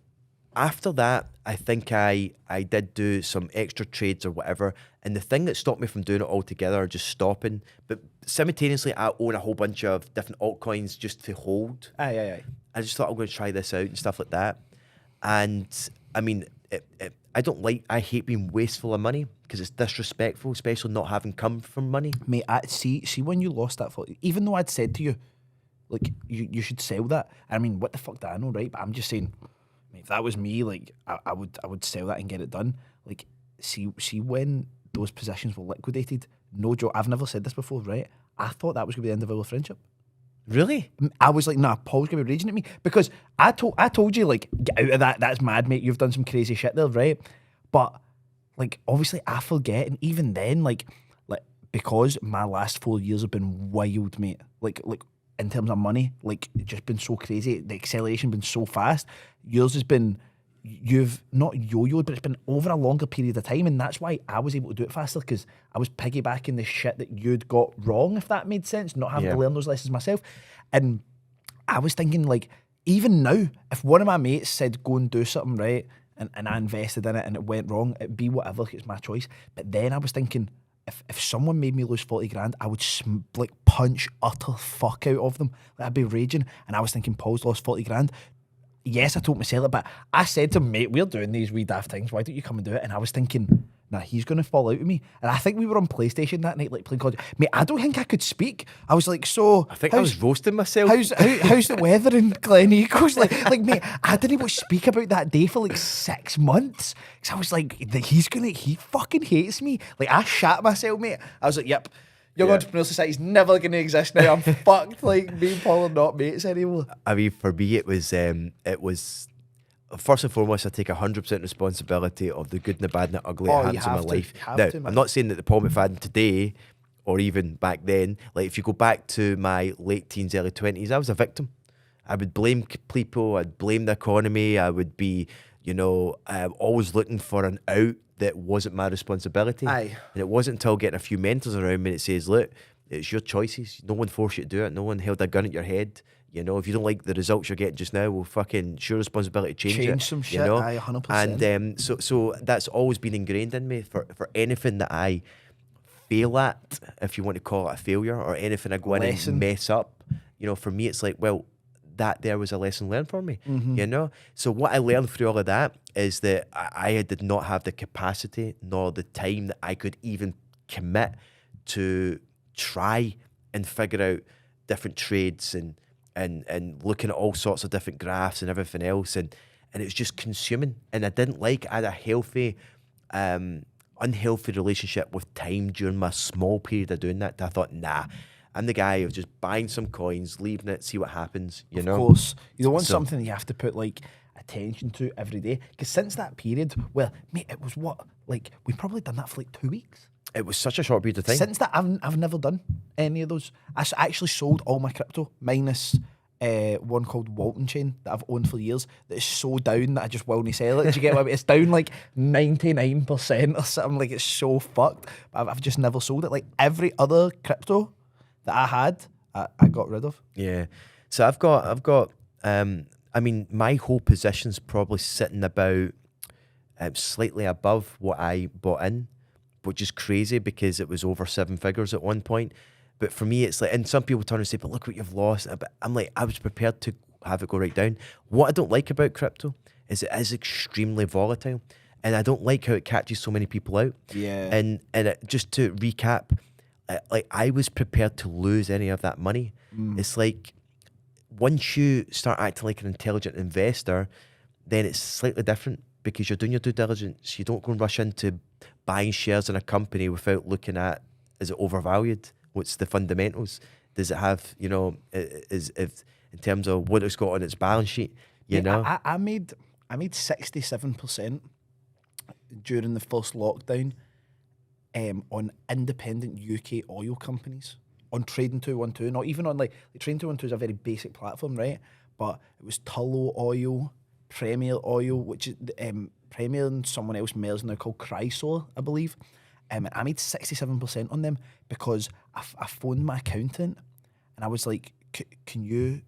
Speaker 1: after that, I think I did do some extra trades or whatever. And the thing that stopped me from doing it altogether, just stopping, but simultaneously I own a whole bunch of different altcoins just to hold.
Speaker 2: Aye.
Speaker 1: I just thought I'm going to try this out and stuff like that. And I mean, I hate being wasteful of money because it's disrespectful, especially not having come from money.
Speaker 2: Mate, see when you lost that, even though I'd said to you, like, you should sell that. I mean, what the fuck do I know, right? But I'm just saying, mate, if that was me, like, I would sell that and get it done. Like, see when those positions were liquidated, no joke, I've never said this before, right? I thought that was going to be the end of our friendship.
Speaker 1: Really?
Speaker 2: I was like, nah, Paul's going to be raging at me because I told you, like, get out of that. That's mad, mate. You've done some crazy shit there, right? But, like, obviously I forget. And even then, like because my last 4 years have been wild, mate. Like in terms of money, like, it's just been so crazy. The acceleration been so fast. Yours has been you've not yo-yoed, but it's been over a longer period of time, and that's why I was able to do it faster, because I was piggybacking the shit that you'd got wrong, if that made sense, not having to learn those lessons myself. And I was thinking, like, even now, if one of my mates said go and do something, right, and I invested in it and it went wrong, it'd be whatever, it's my choice. But then I was thinking, if someone made me lose 40 grand, I would like punch utter fuck out of them. Like, I'd be raging. And I was thinking, Paul's lost 40 grand. Yes, I told him to sell it, but I said to him, mate, we're doing these wee daft things. Why don't you come and do it? And I was thinking, nah, he's going to fall out with me. And I think we were on PlayStation that night, like playing COD. Mate, I don't think I could speak. I was like, so...
Speaker 1: I think I was roasting myself.
Speaker 2: How's the weather in Glen Eagles? Like, mate, I didn't even speak about that day for like 6 months. Because I was like, he fucking hates me. Like, I shat myself, mate. I was like, yep. Young Entrepreneur Society's never going to exist now. I'm fucked. Like, me and Paul are not mates anymore.
Speaker 1: I mean, for me, it was first and foremost, I take 100% responsibility of the good and the bad and the ugly that happens in my life. Now, I'm not saying that the Paul McFadden today, or even back then, like if you go back to my late teens, early 20s, I was a victim. I would blame people. I'd blame the economy. I would be, always looking for an out that wasn't my responsibility.
Speaker 2: Aye.
Speaker 1: And it wasn't until getting a few mentors around me that says, look, it's your choices. No one forced you to do it. No one held a gun at your head. If you don't like the results you're getting just now, well, fucking, it's your responsibility to change it.
Speaker 2: Some shit, aye, 100%.
Speaker 1: And so that's always been ingrained in me for anything that I fail at, if you want to call it a failure, or anything I go in and mess up. For me, it's like, well, that there was a lesson learned for me, So what I learned through all of that is that I did not have the capacity nor the time that I could even commit to try and figure out different trades and looking at all sorts of different graphs and everything else. And it was just consuming. And I had a healthy, unhealthy relationship with time during my small period of doing that. I thought, nah, I'm the guy of just buying some coins, leaving it, see what happens,
Speaker 2: Of course. You don't want something you have to put, like, attention to every day. Because since that period, well, mate, it was what? Like, we've probably done that for like 2 weeks.
Speaker 1: It was such a short period of time.
Speaker 2: Since that, I've never done any of those. I actually sold all my crypto, minus one called Walton Chain that I've owned for years that is so down that I just will not sell it. Do you get what I mean? It's down like 99% or something. Like, it's so fucked. But I've just never sold it. Like, every other crypto that I had, I got rid of.
Speaker 1: Yeah. So I've got I mean, my whole position's probably sitting about slightly above what I bought in, which is crazy because it was over 7 figures at one point. But for me, it's like, and some people turn and say, but look what you've lost. But I'm like, I was prepared to have it go right down. What I don't like about crypto is it is extremely volatile. And I don't like how it catches so many people out.
Speaker 2: Yeah.
Speaker 1: And just to recap, like, I was prepared to lose any of that money. It's like, once you start acting like an intelligent investor, then it's slightly different because you're doing your due diligence. You don't go and rush into buying shares in a company without looking at, is it overvalued? What's the fundamentals? Does it have, if in terms of what it's got on its balance sheet,
Speaker 2: I made 67% during the first lockdown on independent UK oil companies on Trading 212, not even on like Trading 212 is a very basic platform, right? But it was Tullow Oil, Premier Oil, which is Premier and someone else merged now called Chrysler, I believe. And I made 67% on them because I phoned my accountant and I was like, can you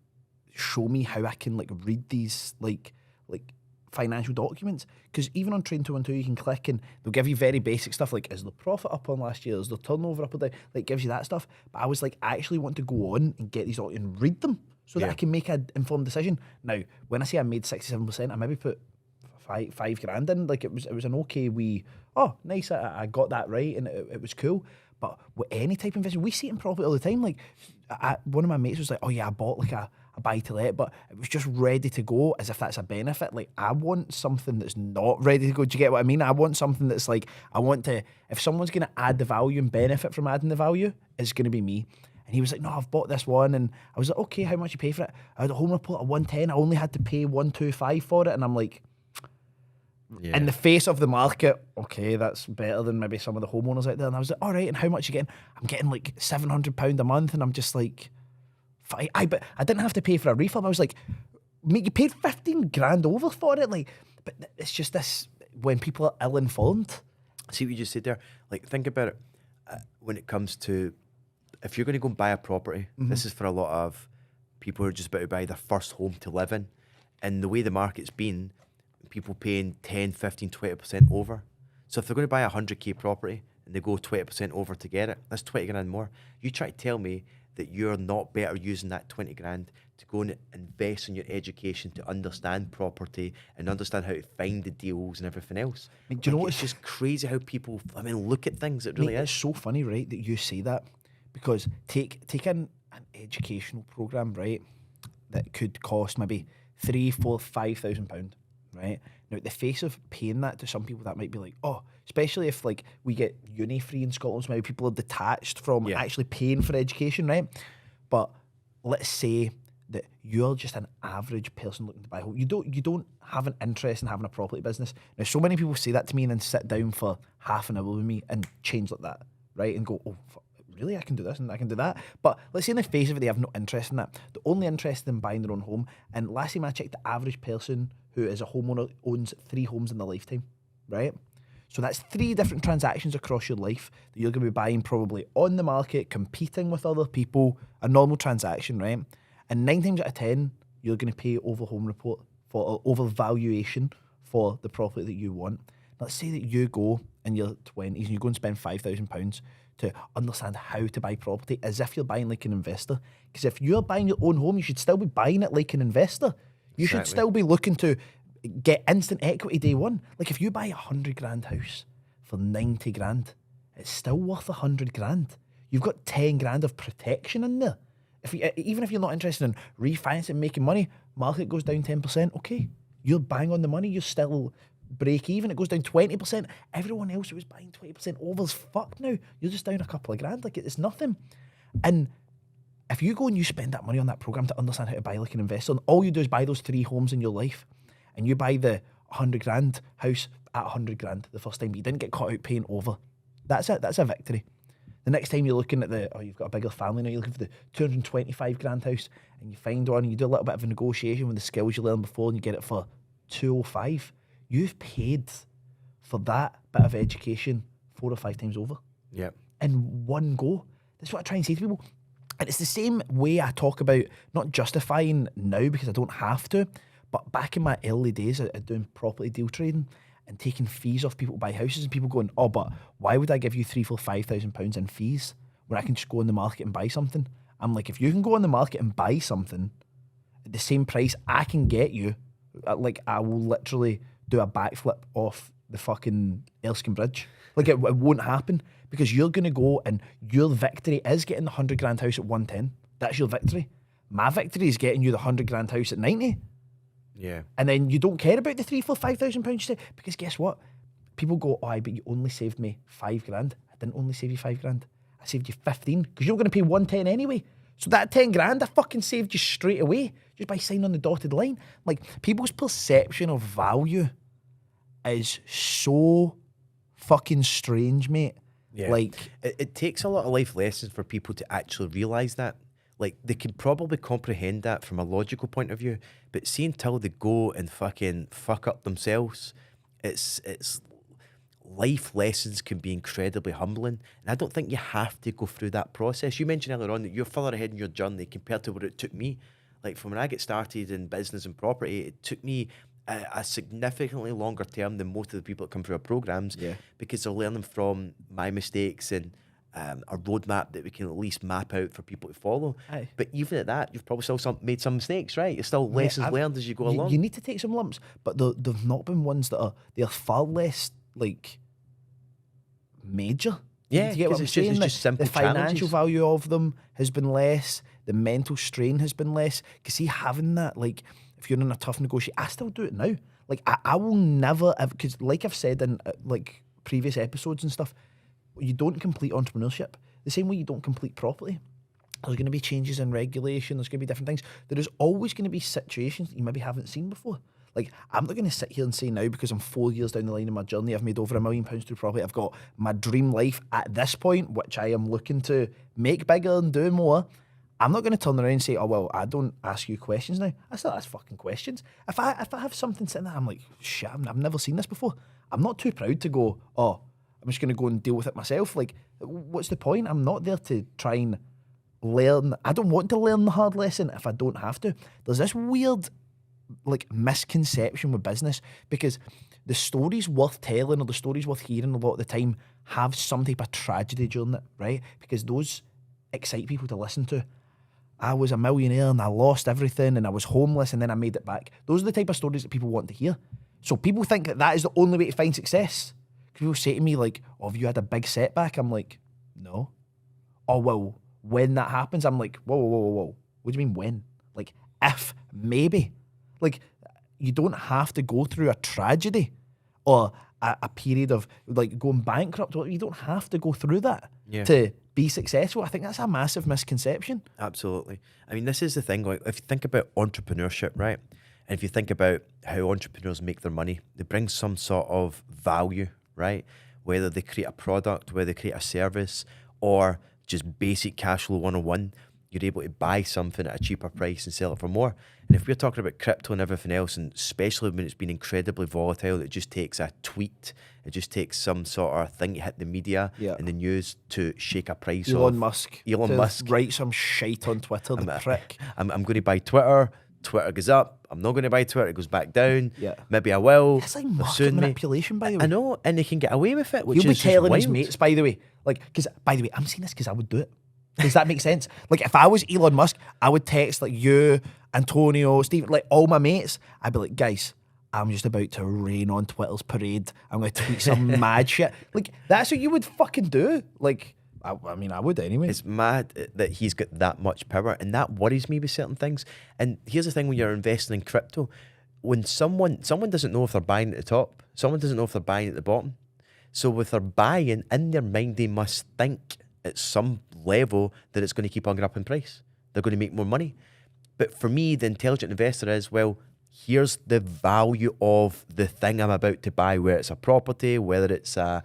Speaker 2: show me how I can like read these like financial documents? Because even on Train 212 you can click and they'll give you very basic stuff like, is the profit up on last year, is the turnover up or down, like gives you that stuff. But I was like, I actually want to go on and get these out and read them so that I can make an informed decision. Now, when I say I made 67%, I maybe put five grand in. Like, it was an okay wee, oh nice, I got that right and it was cool. But with any type of investment, we see it in profit all the time. Like, one of my mates was like, oh yeah, I bought like a buy to let, but it was just ready to go as if that's a benefit. Like, I want something that's not ready to go. Do you get what I mean? I want something that's like, I want to, if someone's going to add the value and benefit from adding the value, it's going to be me. And he was like, no, I've bought this one. And I was like, okay, how much you pay for it? I had a home report of 110. I only had to pay 125 for it. And I'm like, in the face of the market, okay, that's better than maybe some of the homeowners out there. And I was like, all right, and how much you getting? I'm getting like £700 a month. And I'm just like, but I didn't have to pay for a refurb. I was like, mate, you paid 15 grand over for it. Like, But it's just this, when people are ill-informed.
Speaker 1: See what you just said there? Like, think about it. When it comes to, if you're going to go and buy a property, this is for a lot of people who are just about to buy their first home to live in. And the way the market's been, people paying 10, 15, 20% over. So if they're going to buy a 100k property and they go 20% over to get it, that's 20 grand more. You try to tell me that you're not better using that 20 grand to go and invest in your education to understand property and understand how to find the deals and everything else.
Speaker 2: Do you know what?
Speaker 1: It's just crazy how people, look at things. It really
Speaker 2: Mate,
Speaker 1: is.
Speaker 2: it's so funny, right, that you say that, because take an educational program, right, that could cost maybe £3,000, £4,000, £5,000, right? Now, at the face of paying that to some people, that might be like, oh, especially if like we get uni free in Scotland, so maybe people are detached from actually paying for education, right? But let's say that you're just an average person looking to buy a home. You don't have an interest in having a property business. Now, so many people say that to me and then sit down for half an hour with me and change like that, right? And go, oh, really? I can do this and I can do that. But let's say in the face of it, they have no interest in that. They're only interested in buying their own home. And last time I checked, the average person who is a homeowner owns 3 homes in their lifetime, right? So that's 3 different transactions across your life that you're going to be buying probably on the market, competing with other people, a normal transaction, right? And 9 times out of 10, you're going to pay over home report for over valuation for the property that you want. Let's say that you go in your 20s and you go and spend £5,000 to understand how to buy property as if you're buying like an investor. Because if you're buying your own home, you should still be buying it like an investor. You should still be looking to get instant equity day one. Like if you buy a 100 grand house for 90 grand, it's still worth 100 grand. You've got 10 grand of protection in there. Even if you're not interested in refinancing, making money, market goes down 10%, okay. You're bang on the money, you're still break even, it goes down 20%. Everyone else who was buying 20% over's fucked now. You're just down a couple of grand, like it's nothing. And if you go and you spend that money on that program to understand how to buy like an investor, and all you do is buy those 3 homes in your life, and you buy the 100 grand house at 100 grand the first time, but you didn't get caught out paying over, that's it. That's a victory. The next time you're looking at you've got a bigger family now, you're looking for the 225 grand house, and you find one, and you do a little bit of a negotiation with the skills you learned before, and you get it for 205. You've paid for that bit of education 4 or 5 times over.
Speaker 1: Yeah.
Speaker 2: In one go. That's what I try and say to people. And it's the same way I talk about not justifying now because I don't have to, but back in my early days of doing property deal trading and taking fees off people to buy houses, and people going, oh, but why would I give you £3,000, £4,000 in fees when I can just go on the market and buy something? I'm like, if you can go on the market and buy something at the same price I can get you, like I will literally do a backflip off the fucking Erskine Bridge. Like it won't happen, because you're going to go and your victory is getting the 100 grand house at 110. That's your victory. My victory is getting you the 100 grand house at 90.
Speaker 1: Yeah.
Speaker 2: And then you don't care about the £3,000, £4,000 you say, because guess what? People go, oh, but you only saved me 5 grand. I didn't only save you 5 grand. I saved you 15 because you're going to pay 110 anyway. So that 10 grand, I fucking saved you straight away just by signing on the dotted line. Like, people's perception of value is so fucking strange, mate.
Speaker 1: Yeah.
Speaker 2: Like,
Speaker 1: it takes a lot of life lessons for people to actually realise that. Like, they can probably comprehend that from a logical point of view, but see until they go and fucking fuck up themselves, it's life lessons can be incredibly humbling. And I don't think you have to go through that process. You mentioned earlier on that you're further ahead in your journey compared to what it took me. Like, from when I get started in business and property, it took me a significantly longer term than most of the people that come through our programs, because they're learning from my mistakes and a roadmap that we can at least map out for people to follow.
Speaker 2: Aye.
Speaker 1: But even at that, you've probably still made some mistakes, right? It's still lessons learned as you go along.
Speaker 2: You need to take some lumps, but they've not been ones that they're far less like major.
Speaker 1: Yeah,
Speaker 2: you get what I'm saying?
Speaker 1: It's just simple
Speaker 2: the financial
Speaker 1: challenges.
Speaker 2: value of them has been less. The mental strain has been less. Because see, having that, like, if you're in a tough negotiation, I still do it now. Like, I will never, because like I've said in like previous episodes and stuff, you don't complete entrepreneurship the same way you don't complete property. There's going to be changes in regulation. There's going to be different things. There is always going to be situations that you maybe haven't seen before. Like, I'm not going to sit here and say now, because I'm 4 years down the line in my journey, I've made over £1 million through property. I've got my dream life at this point, which I am looking to make bigger and do more. I'm not going to turn around and say, oh, well, I don't ask you questions now. I still ask fucking questions. If I have something sitting there, I'm like, shit, I've never seen this before. I'm not too proud to go, oh, I'm just going to go and deal with it myself. Like, what's the point? I'm not there to try and learn. I don't want to learn the hard lesson if I don't have to. There's this weird, like, misconception with business, because the stories worth telling or the stories worth hearing a lot of the time have some type of tragedy during it, right? Because those excite people to listen to. I was a millionaire and I lost everything and I was homeless and then I made it back. Those are the type of stories that people want to hear. So people think that that is the only way to find success. People say to me like, oh, have you had a big setback? I'm like, no. Oh, well, when that happens, I'm like, whoa, whoa, whoa, whoa. What do you mean when? Like, if, maybe. Like, you don't have to go through a tragedy or a period of like going bankrupt. You don't have to go through that to be successful. I think that's a massive misconception.
Speaker 1: Absolutely. I mean, this is the thing. Like, if you think about entrepreneurship, right? And if you think about how entrepreneurs make their money, they bring some sort of value, right? Whether they create a product, whether they create a service, or just basic cash flow 101, you're able to buy something at a cheaper price and sell it for more. And if we're talking about crypto and everything else, and especially when it's been incredibly volatile, it just takes a tweet, it just takes some sort of thing to hit the media and the news to shake a price of.
Speaker 2: Elon Musk.
Speaker 1: Musk.
Speaker 2: Write some shite on Twitter, the prick.
Speaker 1: I'm going to buy Twitter. Twitter goes up. I'm not going to buy Twitter. It goes back down.
Speaker 2: Yeah.
Speaker 1: Maybe I will.
Speaker 2: It's like market manipulation, by the way.
Speaker 1: I know, and they can get away with it, which
Speaker 2: He'll
Speaker 1: is
Speaker 2: be telling
Speaker 1: just
Speaker 2: his
Speaker 1: wild.
Speaker 2: mates, by the way. Like, because, by the way, I'm saying this because I would do it. Does that make sense? Like, if I was Elon Musk, I would text like you, Antonio, Steve, like all my mates. I'd be like, guys, I'm just about to rain on Twitter's parade. I'm going to tweet some mad shit. Like, that's what you would fucking do. Like, I mean, I would anyway.
Speaker 1: It's mad that he's got that much power, and that worries me with certain things. And here's the thing: when you're investing in crypto, when someone doesn't know if they're buying at the top, someone doesn't know if they're buying at the bottom. So if they're buying, in their mind, they must think at some level that it's going to keep on going up in price. They're going to make more money. But for me, the intelligent investor is, well, here's the value of the thing I'm about to buy, whether it's a property, whether it's a,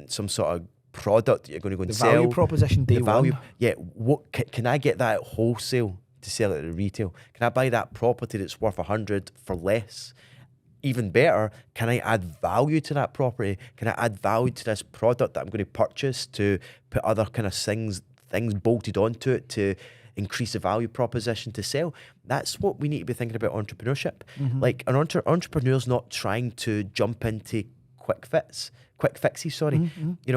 Speaker 1: some sort of product that you're going to go and
Speaker 2: the
Speaker 1: sell.
Speaker 2: value proposition day one.
Speaker 1: Yeah, what can I get that at wholesale to sell it at retail? Can I buy that property that's worth 100 for less? Even better, can I add value to that property? Can I add value to this product that I'm going to purchase to put other kind of things bolted onto it to increase the value proposition to sell? That's what we need to be thinking about entrepreneurship. Like an entrepreneur's not trying to jump into quick fixes, sorry.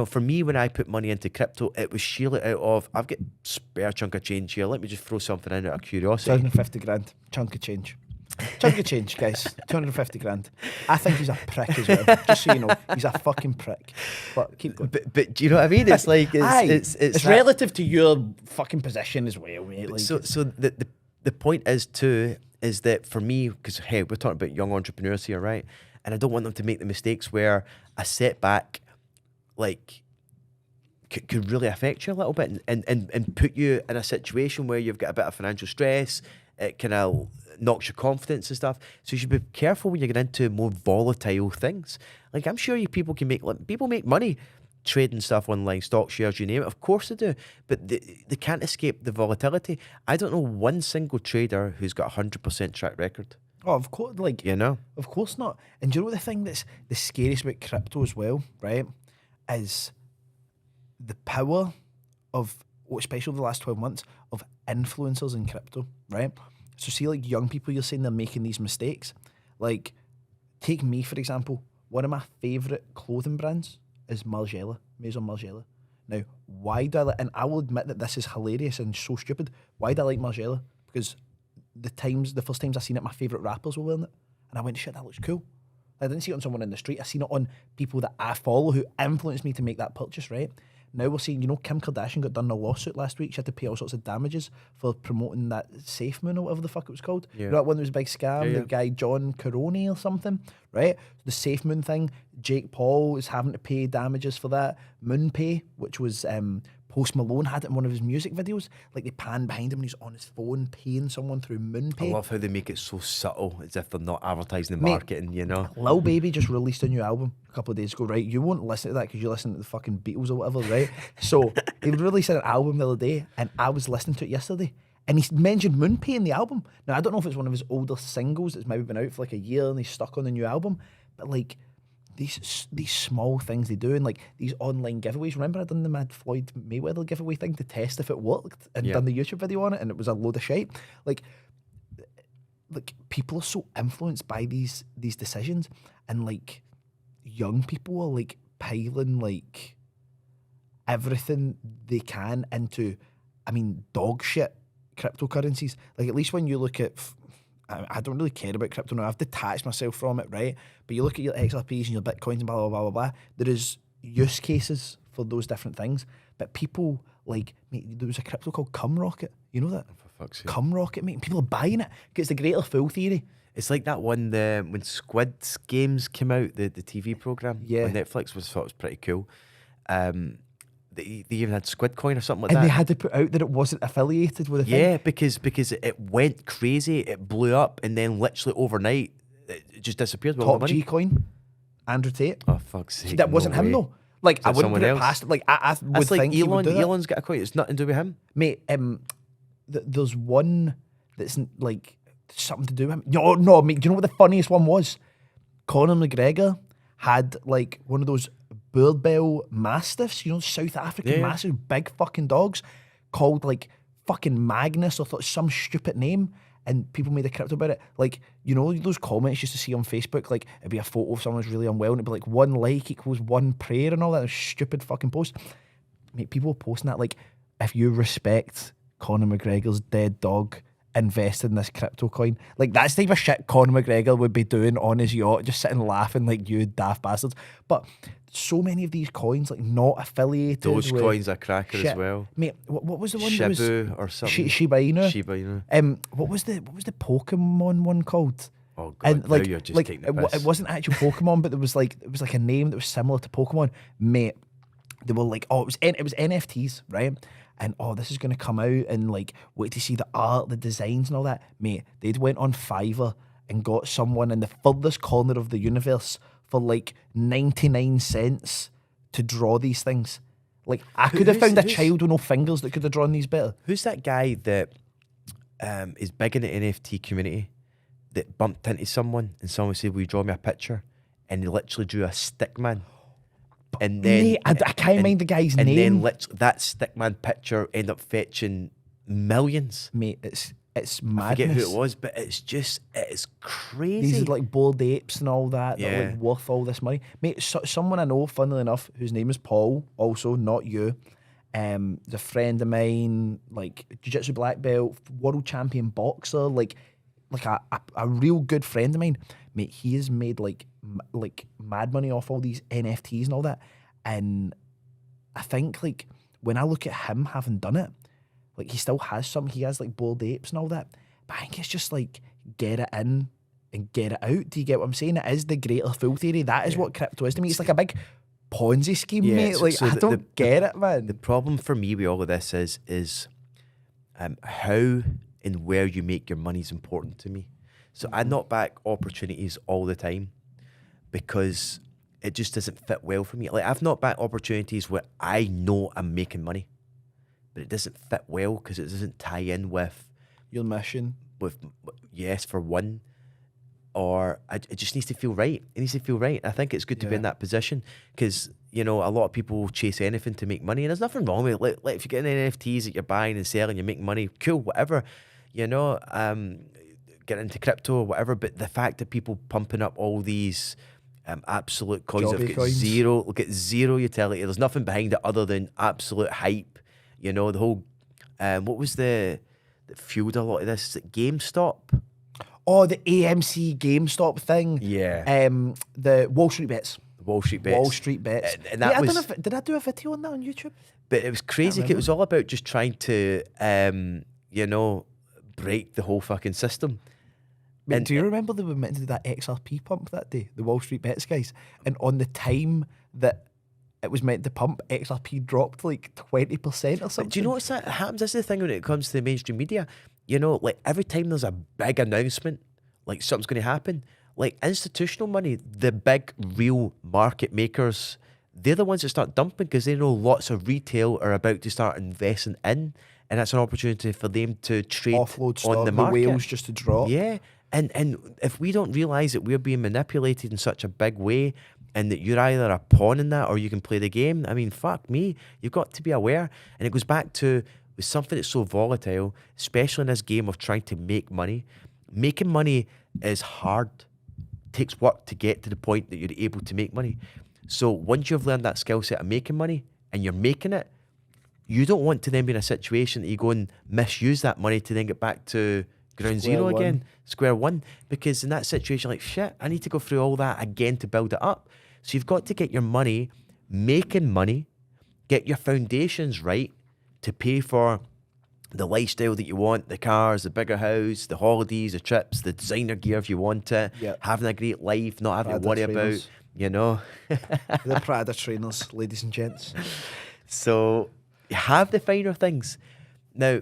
Speaker 1: For me, when I put money into crypto, it was sheerly out of, I've got spare chunk of change here, let me just throw something in out of curiosity.
Speaker 2: 250 grand, chunk of change. Chunk of change, guys. 250 grand. I think he's a prick as well. Just so you know, he's a fucking prick. But keep going.
Speaker 1: But do you know what I mean? It's like
Speaker 2: it's relative to your fucking position as well, mate. Like,
Speaker 1: so the point is that for me, because hey, we're talking about young entrepreneurs here, right? And I don't want them to make the mistakes where a setback, like, could really affect you a little bit and put you in a situation where you've got a bit of financial stress. It kind of knocks your confidence and stuff. So you should be careful when you get into more volatile things. Like, I'm sure people make money trading stuff online, stock shares, you name it. Of course they do, but they can't escape the volatility. I don't know one single trader who's got 100% track record.
Speaker 2: oh, of course, like, of course not. And do you know what the thing that's the scariest about crypto as well, right, is the power of, especially the last 12 months, of influencers in crypto, right? So see, like, young people, you're saying they're making these mistakes. Like, take me, for example. One of my favourite clothing brands is Margiela, Maison Margiela. Now, why do I like, and I will admit that this is hilarious and so stupid, why do I like Margiela? Because the first times I seen it, my favourite rappers were wearing it. And I went, shit, that looks cool. I didn't see it on someone in the street. I seen it on people that I follow who influenced me to make that purchase, right? Now we're seeing, Kim Kardashian got done in a lawsuit last week. She had to pay all sorts of damages for promoting that Safe Moon or whatever the fuck it was called.
Speaker 1: Yeah.
Speaker 2: You know that one that was a big scam? The guy John Caroni or something, right? The Safe Moon thing, Jake Paul is having to pay damages for that. MoonPay, which was Post Malone had it in one of his music videos. Like, they pan behind him and he's on his phone paying someone through
Speaker 1: I
Speaker 2: MoonPay.
Speaker 1: love how they make it so subtle, as if they're not advertising and
Speaker 2: Mate,
Speaker 1: marketing, you know?
Speaker 2: Lil Baby just released a new album a couple of days ago, right? You won't listen to that because you listen to the fucking Beatles or whatever, right? So he released an album the other day, and I was listening to it yesterday, and he mentioned MoonPay in the album. Now, I don't know if it's one of his older singles that's maybe been out for like a year and he's stuck on the new album, but like these small things they do, and like these online giveaways. Remember I done the Mad Floyd Mayweather giveaway thing to test if it worked, and
Speaker 1: Yeah.
Speaker 2: done the YouTube video on it, and it was a load of shite. Like people are so influenced by these decisions, and like young people are like piling like everything they can into, I mean, dog shit cryptocurrencies. Like, at least when you look at I don't really care about crypto now. I've detached myself from it, right? But you look at your XRPs and your Bitcoins and blah blah blah blah blah. There is use cases for those different things, but people like, mate, there was a crypto called Cum Rocket. You know that?
Speaker 1: For fuck's sake.
Speaker 2: Cum Rocket, mate. And people are buying it because it's the greater fool theory.
Speaker 1: It's like that one when Squid Games came out, the TV program
Speaker 2: Yeah.
Speaker 1: on Netflix, thought it was pretty cool. They even had Squid Coin or something like
Speaker 2: And
Speaker 1: that.
Speaker 2: they had to put out that it wasn't affiliated with a thing.
Speaker 1: Yeah, because it went crazy, it blew up, and then literally overnight it just disappeared with all the
Speaker 2: Top
Speaker 1: money.
Speaker 2: G Coin, Andrew Tate.
Speaker 1: Oh fuck's sake!
Speaker 2: That wasn't
Speaker 1: no
Speaker 2: him
Speaker 1: way.
Speaker 2: though. Like,
Speaker 1: Is
Speaker 2: I
Speaker 1: that
Speaker 2: wouldn't put
Speaker 1: someone
Speaker 2: it
Speaker 1: else?
Speaker 2: past. Like, I would
Speaker 1: That's like
Speaker 2: think he would
Speaker 1: Elon.
Speaker 2: do that.
Speaker 1: Elon's got a coin. It's nothing to do with him.
Speaker 2: Mate, there's one that's like something to do with him. No, mate. Do you know what the funniest one was? Conor McGregor had like one of those Bourbell Mastiffs, you know, South African
Speaker 1: Yeah.
Speaker 2: massive big fucking dogs, called like fucking Magnus or some stupid name. And people made a crypto about it. Like, you know, those comments you used to see on Facebook, like it'd be a photo of someone who's really unwell and it'd be like 1 like equals 1 prayer and all that stupid fucking post. Mate, people are posting that like, if you respect Conor McGregor's dead dog, invest in this crypto coin. Like, that's the type of shit Conor McGregor would be doing on his yacht, just sitting laughing like, you daft bastards. But so many of these coins, like, not affiliated
Speaker 1: Those
Speaker 2: with
Speaker 1: coins are cracker
Speaker 2: shit.
Speaker 1: as well.
Speaker 2: Mate, what was the one that was
Speaker 1: Shibu or something.
Speaker 2: Shiba Inu?
Speaker 1: Shiba Inu.
Speaker 2: What was the Pokemon one called?
Speaker 1: Oh god,
Speaker 2: And like,
Speaker 1: now you're just
Speaker 2: like
Speaker 1: taking the piss.
Speaker 2: it wasn't actual Pokemon, but there was like a name that was similar to Pokemon. Mate, they were like, oh, it was NFTs, right? And oh, this is going to come out, and like, wait to see the art, the designs, and all that. Mate, they'd went on Fiverr and got someone in the furthest corner of the universe for like 99 cents to draw these things. Like, I could have found a child with no fingers that could have drawn these better.
Speaker 1: Who's that guy that is big in the NFT community that bumped into someone and someone said, "Will you draw me a picture?" And he literally drew a stick man. And then
Speaker 2: Mate, I can't mind the guy's
Speaker 1: and
Speaker 2: name.
Speaker 1: then that stickman picture ended up fetching millions.
Speaker 2: Mate, it's
Speaker 1: I
Speaker 2: madness.
Speaker 1: forget who it was, but it's crazy.
Speaker 2: These are like bored apes and all that that are
Speaker 1: Yeah.
Speaker 2: like worth all this money. Mate, someone I know, funnily enough, whose name is Paul, also not you. He's a friend of mine, like jiu-jitsu black belt, world champion boxer, like a real good friend of mine. Mate, he has made like mad money off all these NFTs and all that. And I think like when I look at him having done it, like he still has some. He has like bored apes and all that. But I think it's just like get it in and get it out. Do you get what I'm saying? It is the greater fool theory. That is what crypto is to me. It's like a big Ponzi scheme,
Speaker 1: Yeah,
Speaker 2: mate. Like, I don't get it, man.
Speaker 1: The problem for me with all of this is how and where you make your money is important to me. So I knock back opportunities all the time because it just doesn't fit well for me. Like, I've knocked back opportunities where I know I'm making money, but it doesn't fit well because it doesn't tie in with
Speaker 2: Your mission.
Speaker 1: yes for one, or it just needs to feel right. It needs to feel right. I think it's good to be in
Speaker 2: Yeah.
Speaker 1: that position because, you know, a lot of people chase anything to make money, and there's nothing wrong with it. Like if you're getting NFTs that you're buying and selling, you're making money, cool, whatever, you know, get into crypto or whatever. But the fact that people pumping up all these absolute coins that
Speaker 2: Jobby
Speaker 1: have
Speaker 2: coins.
Speaker 1: got zero utility, there's nothing behind it other than absolute hype. You know, the whole what was that fueled a lot of this? Is it GameStop?
Speaker 2: Oh, the AMC GameStop thing.
Speaker 1: Yeah.
Speaker 2: The Wall Street Bets.
Speaker 1: Wall Street Bets.
Speaker 2: Wall Street Bets.
Speaker 1: And that
Speaker 2: I
Speaker 1: was,
Speaker 2: don't know if, did I do a video on that on YouTube?
Speaker 1: but it was crazy. 'Cause it was all about just trying to, you know, break the whole fucking system.
Speaker 2: Mate,
Speaker 1: And-
Speaker 2: do you remember they were meant to do that XRP pump that day, the Wall Street Bets guys? And on the time that it was meant to pump, XRP dropped like 20% or something.
Speaker 1: Do you notice that happens? This is the thing when it comes to the mainstream media. You know, like every time there's a big announcement, like something's going to happen, like institutional money, the big real market makers, they're the ones that start dumping because they know lots of retail are about to start investing in, and that's an opportunity for them to trade
Speaker 2: Offload stock,
Speaker 1: on the
Speaker 2: the
Speaker 1: market.
Speaker 2: whales just to drop.
Speaker 1: Yeah, and if we don't realise that we're being manipulated in such a big way, and that you're either a pawn in that or you can play the game, I mean, fuck me, you've got to be aware. And it goes back to with something that's so volatile, especially in this game of trying to make money. Making money is hard. It takes work to get to the point that you're able to make money. So once you've learned that skill set of making money and you're making it, you don't want to then be in a situation that you go and misuse that money to then get back to ground zero again, square one. Because in that situation, like, shit, I need to go through all that again to build it up. So you've got to get your money, making money, get your foundations right to pay for the lifestyle that you want, the cars, the bigger house, the holidays, the trips, the designer gear if you want it, having a great life, not having to worry about, you know.
Speaker 2: The Prada trainers, ladies and gents.
Speaker 1: So you have the finer things. Now,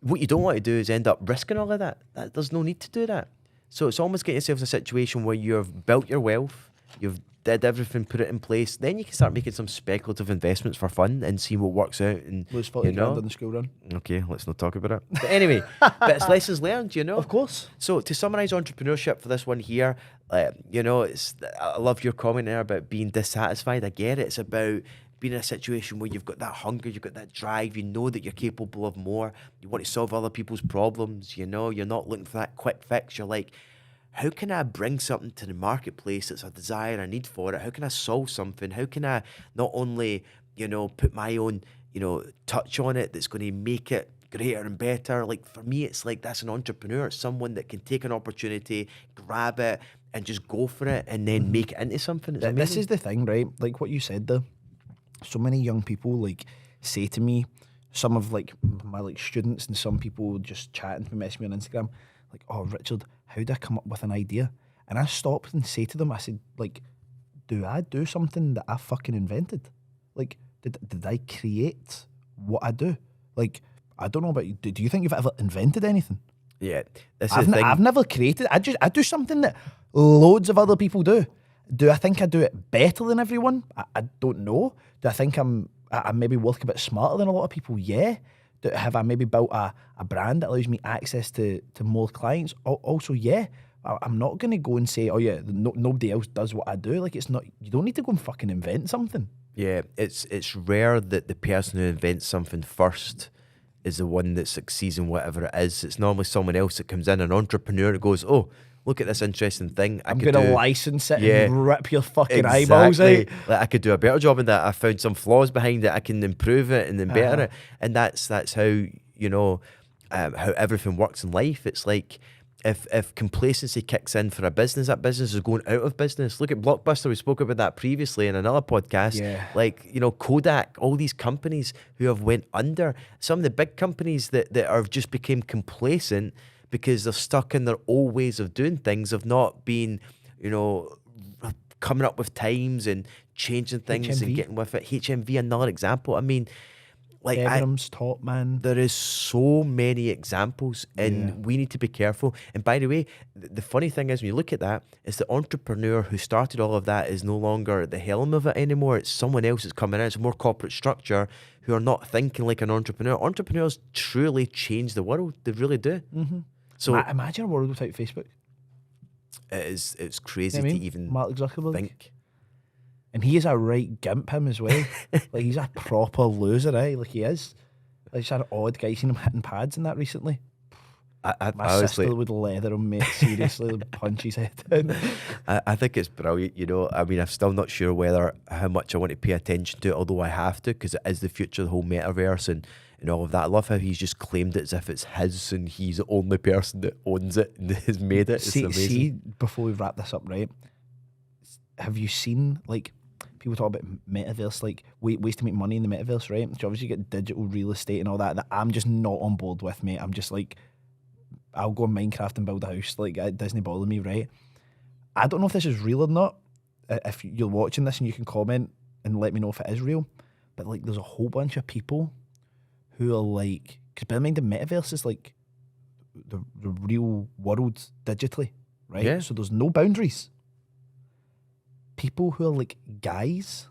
Speaker 1: what you don't want to do is end up risking all of that. There's no need to do that. So it's almost getting yourself in a situation where you've built your wealth, you've did everything, put it in place, then you can start making some speculative investments for fun and see what works out. And
Speaker 2: lose 40 grand on the school run.
Speaker 1: Okay, let's not talk about it. But anyway, but it's lessons learned, you know.
Speaker 2: Of course.
Speaker 1: So to summarise entrepreneurship for this one here, you know, I love your comment there about being dissatisfied. I get it. It's about being in a situation where you've got that hunger, you've got that drive, you know that you're capable of more, you want to solve other people's problems, you know, you're not looking for that quick fix. You're like, how can I bring something to the marketplace that's a desire, a need for it? How can I solve something? How can I not only, you know, put my own, you know, touch on it that's going to make it greater and better? Like for me, it's like that's an entrepreneur. It's someone that can take an opportunity, grab it, and just go for it, and then make it into something. It's
Speaker 2: This is the thing, right? Like what you said there. So many young people like say to me, some of like my like students and some people just chatting to me, messaging me on Instagram, like, oh Richard, how do I come up with an idea? And I stopped and say to them, I said, like, do I do something that I fucking invented? Like, did I create what I do? Like, I don't know about you. Do you think you've ever invented anything?
Speaker 1: Yeah, that's the thing.
Speaker 2: I've never created. I do something that loads of other people do. Do I think I do it better than everyone? I don't know. Do I think I'm maybe work a bit smarter than a lot of people? Yeah. Have I maybe built a brand that allows me access to more clients? Also, yeah. I'm not going to go and say, oh yeah, nobody else does what I do. Like, it's not, you don't need to go and fucking invent something.
Speaker 1: Yeah, it's rare that the person who invents something first is the one that succeeds in whatever it is. It's normally someone else that comes in, an entrepreneur that goes, oh, look at this interesting thing.
Speaker 2: I'm going to license it and rip your fucking eyeballs out.
Speaker 1: Like, I could do a better job in that. I found some flaws behind it. I can improve it and then better it. And that's how, you know, how everything works in life. It's like if complacency kicks in for a business, that business is going out of business. Look at Blockbuster. We spoke about that previously in another podcast.
Speaker 2: Yeah.
Speaker 1: Like, you know, Kodak, all these companies who have went under. Some of the big companies that have just became complacent because they're stuck in their old ways of doing things, of not being, you know, coming up with times and changing things and getting with it. HMV, another example. I mean, like,
Speaker 2: Debenhams, Top Man.
Speaker 1: There is so many examples, and we need to be careful. And by the way, the funny thing is, when you look at that, is the entrepreneur who started all of that is no longer at the helm of it anymore. It's someone else that's coming in. It's a more corporate structure who are not thinking like an entrepreneur. Entrepreneurs truly change the world. They really do.
Speaker 2: Mm-hmm.
Speaker 1: So
Speaker 2: imagine a world without Facebook.
Speaker 1: It's crazy
Speaker 2: You know what I
Speaker 1: to
Speaker 2: mean?
Speaker 1: even
Speaker 2: Mark Zuckerberg.
Speaker 1: think.
Speaker 2: And he is a right gimp, him as well. Like, he's a proper loser, eh? Like, he is. Like, he's an odd guy. Seen him hitting pads in that recently. My sister would leather him, mate. Seriously, punch his head in.
Speaker 1: I think it's brilliant, you know. I mean, I'm still not sure how much I want to pay attention to it, although I have to, because it is the future, the whole metaverse and all of that. I love how he's just claimed it as if it's his and he's the only person that owns it and has made it. It's amazing.
Speaker 2: See, before we wrap this up, right? Have you seen, like, people talk about metaverse, like ways to make money in the metaverse, right? So obviously you get digital real estate and all that I'm just not on board with, mate. I'm just like, I'll go on Minecraft and build a house. Like, it doesn't bother me, right? I don't know if this is real or not. If you're watching this and you can comment, and let me know if it is real. But like, there's a whole bunch of people who are like, because bear in mind the metaverse is like the real world digitally, right?
Speaker 1: Yeah.
Speaker 2: So there's no boundaries. People who are like guys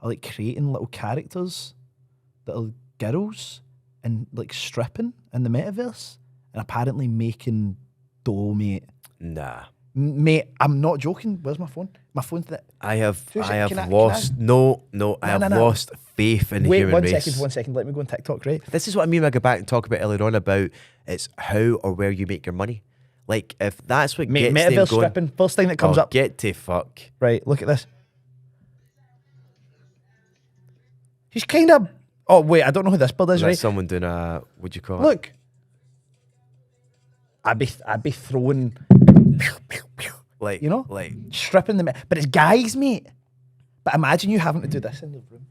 Speaker 2: are like creating little characters that are girls and like stripping in the metaverse and apparently making dough, mate.
Speaker 1: Nah.
Speaker 2: Mate, I'm not joking. Where's my phone? My phone's that.
Speaker 1: I have
Speaker 2: Can I-
Speaker 1: lost I have
Speaker 2: no.
Speaker 1: lost faith in the
Speaker 2: Wait,
Speaker 1: human
Speaker 2: one
Speaker 1: race.
Speaker 2: second. 1 second. Let me go on TikTok, right?
Speaker 1: This is what I mean when I go back and talk about earlier on about it's how or where you make your money. Like if that's what
Speaker 2: Mate,
Speaker 1: gets them
Speaker 2: metaverse
Speaker 1: going,
Speaker 2: stripping. First thing that comes up.
Speaker 1: Get to fuck.
Speaker 2: Right, look at this. He's kind of. Oh wait, I don't know who this bird is.
Speaker 1: Is
Speaker 2: Right,
Speaker 1: that someone doing a what'd you call it?
Speaker 2: look. I'd be throwing,
Speaker 1: Like
Speaker 2: you know,
Speaker 1: like
Speaker 2: stripping them. But it's guys, mate. But imagine you having to do this in the room.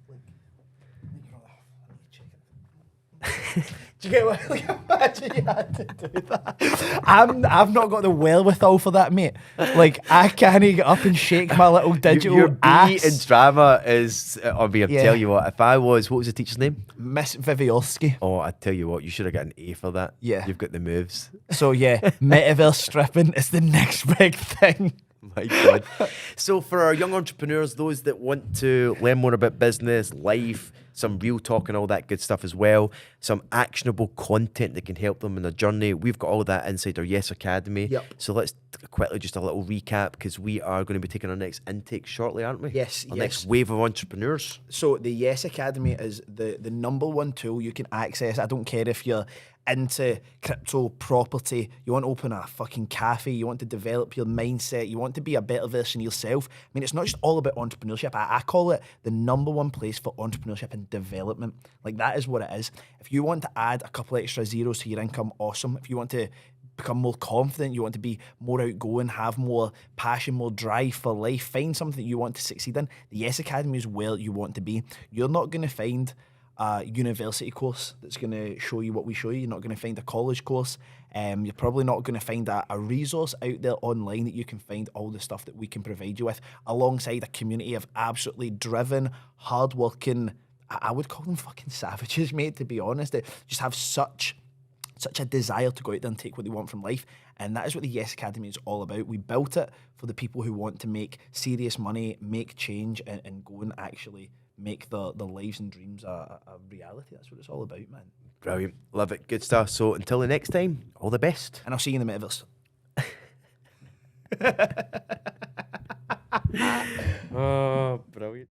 Speaker 2: Do you get what? Like, imagine you had to do that. I've not got the wherewithal for that, mate. Like I can't get up and shake my little digital
Speaker 1: your B
Speaker 2: ass.
Speaker 1: in drama is I'll
Speaker 2: Yeah.
Speaker 1: tell you what, if I was what was the teacher's name?
Speaker 2: Miss Vivioski.
Speaker 1: Oh, I tell you what, you should have got an A for that.
Speaker 2: Yeah.
Speaker 1: You've got the moves.
Speaker 2: So yeah, metaverse stripping is the next big thing.
Speaker 1: My God. So for our young entrepreneurs, those that want to learn more about business, life, some real talk and all that good stuff as well, some actionable content that can help them in their journey, we've got all that inside our Yes Academy.
Speaker 2: Yep.
Speaker 1: So let's quickly just a little recap because we are going to be taking our next intake shortly, aren't we?
Speaker 2: Yes,
Speaker 1: Our
Speaker 2: yes.
Speaker 1: next wave of entrepreneurs.
Speaker 2: So the Yes Academy is the number one tool you can access. I don't care if you're into crypto, property, you want to open a fucking cafe, you want to develop your mindset, you want to be a better version of yourself. I mean, it's not just all about entrepreneurship. I call it the number one place for entrepreneurship and development. Like that is what it is. If you want to add a couple extra zeros to your income, awesome. If you want to become more confident, you want to be more outgoing, have more passion, more drive for life, find something that you want to succeed in, the Yes Academy is where you want to be. You're not going to find a university course that's going to show you what we show you. You're not going to find a college course. You're probably not going to find a resource out there online that you can find all the stuff that we can provide you with, alongside a community of absolutely driven, hardworking, I would call them fucking savages, mate, to be honest. They just have such a desire to go out there and take what they want from life. And that is what the Yes Academy is all about. We built it for the people who want to make serious money, make change, and go and actually make their lives and dreams a reality. That's what it's all about, man.
Speaker 1: Brilliant. Love it. Good stuff. So until the next time, all the best.
Speaker 2: And I'll see you in the metaverse.
Speaker 1: Oh, brilliant.